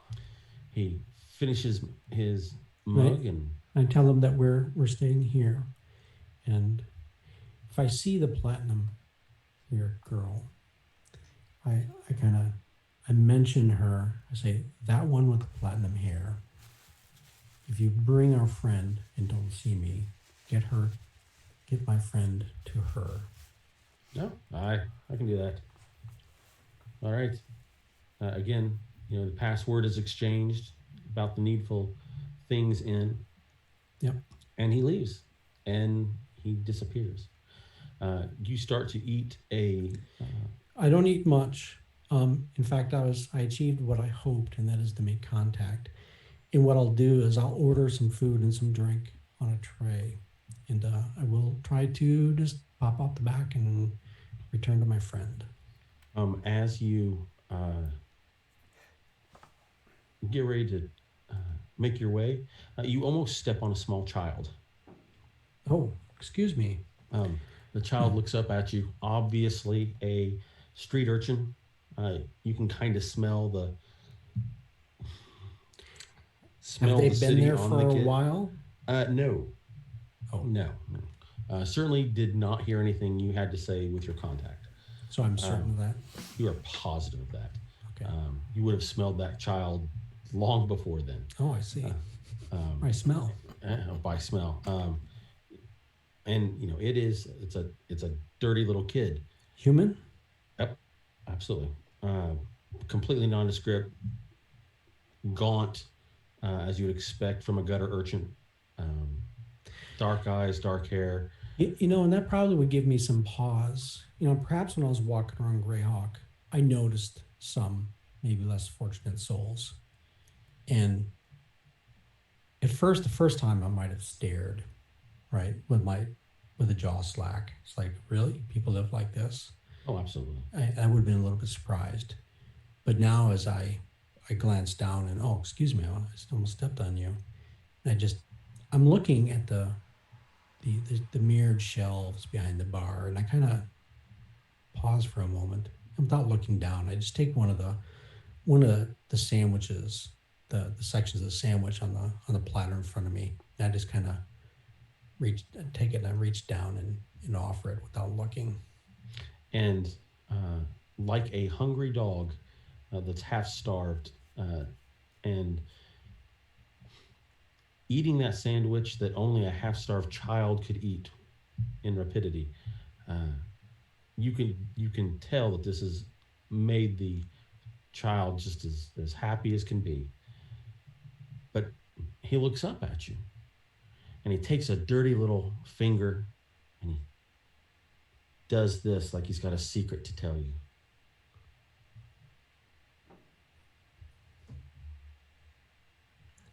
He finishes his mug and I tell him that we're staying here, and if I see the platinum hair girl, I mention her. I say, that one with the platinum hair. If you bring our friend and don't see me, get my friend to her. no, I can do that. All right. Again, the password is exchanged about the needful things in. Yep. And he leaves, and he disappears. You start to eat I don't eat much. In fact, I achieved what I hoped, and that is to make contact. And what I'll do is I'll order some food and some drink on a tray, and I will try to just pop out the back and return to my friend. as you get ready to make your way, you almost step on a small child. Oh, excuse me. The child looks up at you, obviously a street urchin. You can kind of smell the Have they the been city there on for the a kid. while? No. Oh. No. Certainly did not hear anything you had to say with your contact. So I'm certain of that. You are positive of that. Okay. You would have smelled that child long before then. Oh, I see. I smell. By smell. And it's a dirty little kid. Human? Yep. Absolutely. Completely nondescript, gaunt, as you would expect from a gutter urchin. Um, Dark eyes, dark hair. And that probably would give me some pause. Perhaps when I was walking around Greyhawk, I noticed some maybe less fortunate souls. And at first, the first time I might have stared, right, with a jaw slack. It's like, really? People live like this? Oh, absolutely. I would have been a little bit surprised. But now as I glance down and, oh, excuse me, I almost stepped on you. I'm looking at the mirrored shelves behind the bar, and I kind of pause for a moment. And without looking down, I just take one of the sandwiches, the sections of the sandwich on the platter in front of me. And I just kind of take it and I reach down and offer it without looking. And like a hungry dog that's half starved and eating that sandwich that only a half starved child could eat in rapidity, uh, you can tell that this has made the child just as happy as can be. But he looks up at you and he takes a dirty little finger and he does this like he's got a secret to tell you.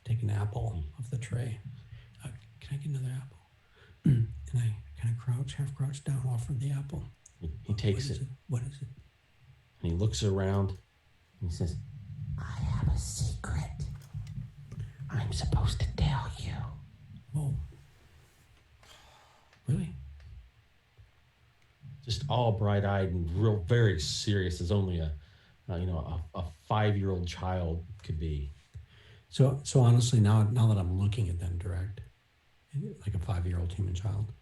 Take an apple off the tray. Can I get another apple? And I kind of half crouch down, offer the apple. He takes it. What is it? And he looks around and he says, I have a secret. I'm supposed to tell you. Oh, really? just all bright-eyed and real very serious as only a 5-year-old child could be. So honestly, now that I'm looking at them direct, like a 5-year-old human child,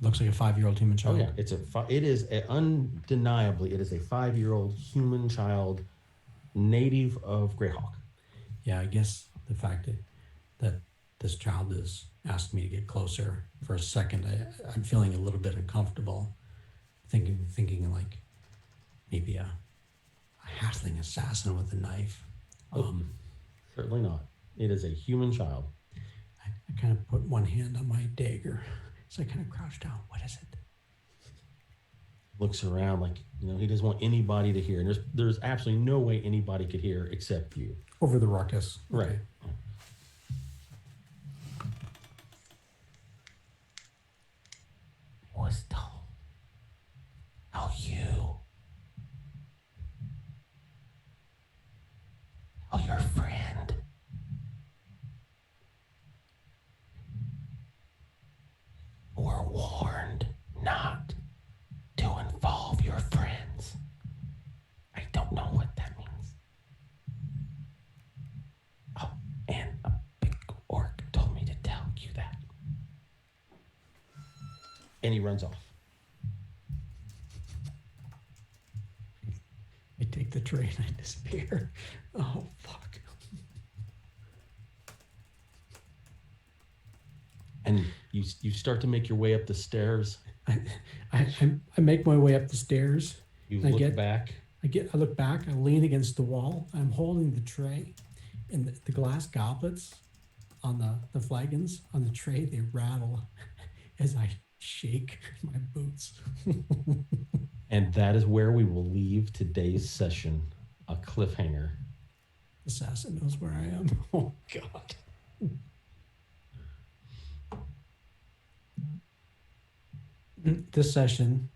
looks like a 5-year-old human Oh child. yeah, undeniably it is a 5-year-old human child, native of Greyhawk. Yeah, I guess the fact that this child has asked me to get closer for a second, I'm feeling a little bit uncomfortable, thinking like maybe a halfling assassin with a knife. Certainly not. It is a human child. I kind of put one hand on my dagger, so I kind of crouch down. What is it? Looks around like he doesn't want anybody to hear, and there's absolutely no way anybody could hear except you. Over the ruckus. Right. Okay. Was told how your friend were warned not to involve your friends. I don't know what that means. Oh, and a big orc told me to tell you that. And he runs off. I take the tray and I disappear. Oh, fuck. And you start to make your way up the stairs. I make my way up the stairs. You I look back. I look back, I lean against the wall. I'm holding the tray, and the glass goblets on the flagons on the tray, they rattle as I shake my boots. And that is where we will leave today's session, a cliffhanger. Assassin knows where I am. Oh, God. This session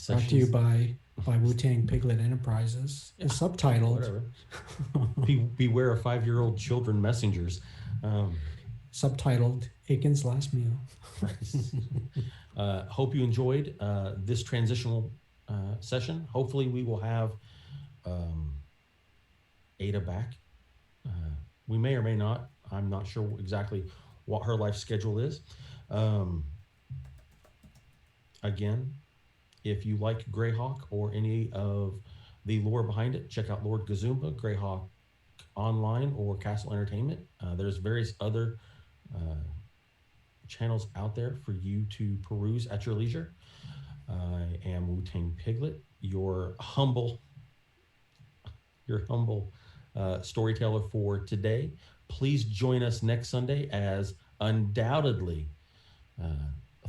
brought to you by Wu-Tang Piglet Enterprises is subtitled. Whatever. Beware of 5-year-old children messengers. Subtitled Aiken's Last Meal. Hope you enjoyed this transitional session. Hopefully we will have Ada back. We may or may not. I'm not sure exactly what her life schedule is. Again, if you like Greyhawk or any of the lore behind it, check out Lord Gazumba, Greyhawk Online, or Castle Entertainment. There's various other channels out there for you to peruse at your leisure. I am Wu Tang Piglet, your humble storyteller for today. Please join us next Sunday, as undoubtedly uh,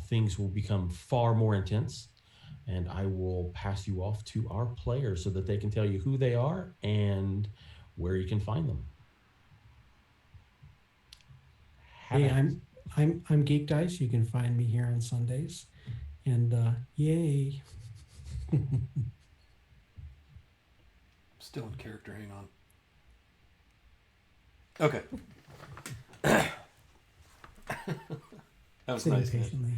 things will become far more intense. And I will pass you off to our players so that they can tell you who they are and where you can find them. Have Hey, at it. I'm Geek Dice. You can find me here on Sundays, and yay! Still in character. Hang on. Okay. That was Sitting nice, man. patiently,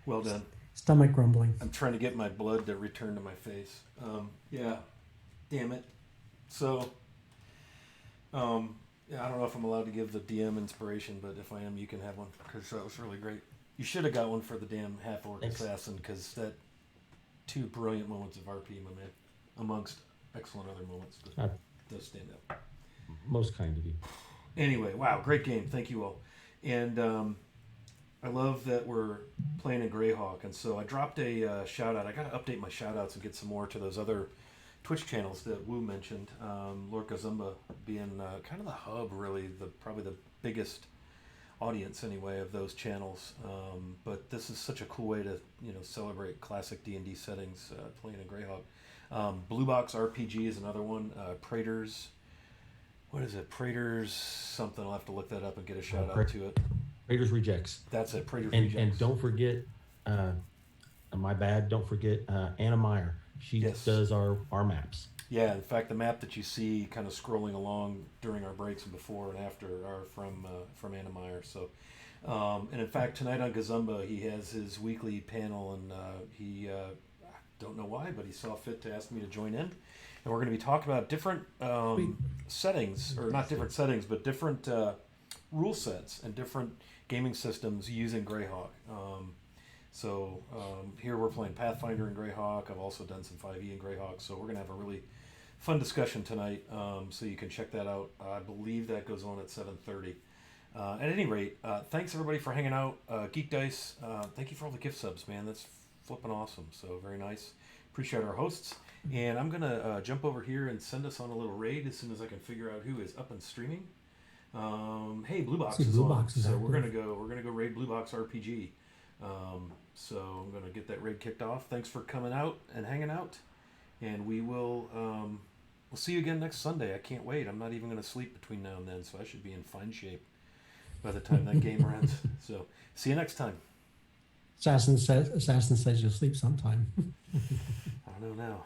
Well done. stomach grumbling. I'm trying to get my blood to return to my face. Yeah. Damn it. So, yeah, I don't know if I'm allowed to give the DM inspiration, but if I am, you can have one, because that was really great. You should have got one for the damn half-orc Thanks. assassin, because that 2 brilliant moments of RP, my man, amongst excellent other moments, but Uh, does stand out. Most kind of you. Anyway, wow, great game. Thank you all. And I love that we're playing in Greyhawk. And so I dropped a shout out. I got to update my shout outs and get some more to those other Twitch channels that Wu mentioned. Lord Kazumba being kind of the hub, really, probably the biggest audience anyway of those channels. But this is such a cool way to celebrate classic D&D settings playing in Greyhawk. Blue Box RPG is another one. Praetors. What is it? Praetors something. I'll have to look that up and get a shout out to it. Raiders Rejects. That's it. Praetors And Rejects. and don't forget, my bad. Don't forget Anna Meyer. She Yes. does our maps. Yeah, in fact, the map that you see kind of scrolling along during our breaks and before and after are from Anna Meyer. So, and in fact, tonight on Gazumba, he has his weekly panel, and he I don't know why, but he saw fit to ask me to join in, and we're going to be talking about different settings, or not different settings, but different rule sets and different gaming systems using Greyhawk. So here we're playing Pathfinder in Greyhawk. I've also done some 5e in Greyhawk, so we're going to have a really fun discussion tonight. So you can check that out. I believe that goes on at 7:30. At any rate, thanks everybody for hanging out. Geek Dice, thank you for all the gift subs, man. That's flipping awesome. So very nice. Appreciate our hosts. And I'm going to jump over here and send us on a little raid as soon as I can figure out who is up and streaming. Hey, Blue Box See, is Blue on, Box is so active. we're gonna go raid Blue Box RPG. So I'm gonna get that raid kicked off. Thanks for coming out and hanging out, and we'll see you again next Sunday. I can't wait. I'm not even gonna sleep between now and then, so I should be in fine shape by the time that game ends. So see you next time. Assassin says you'll sleep sometime. I don't know now.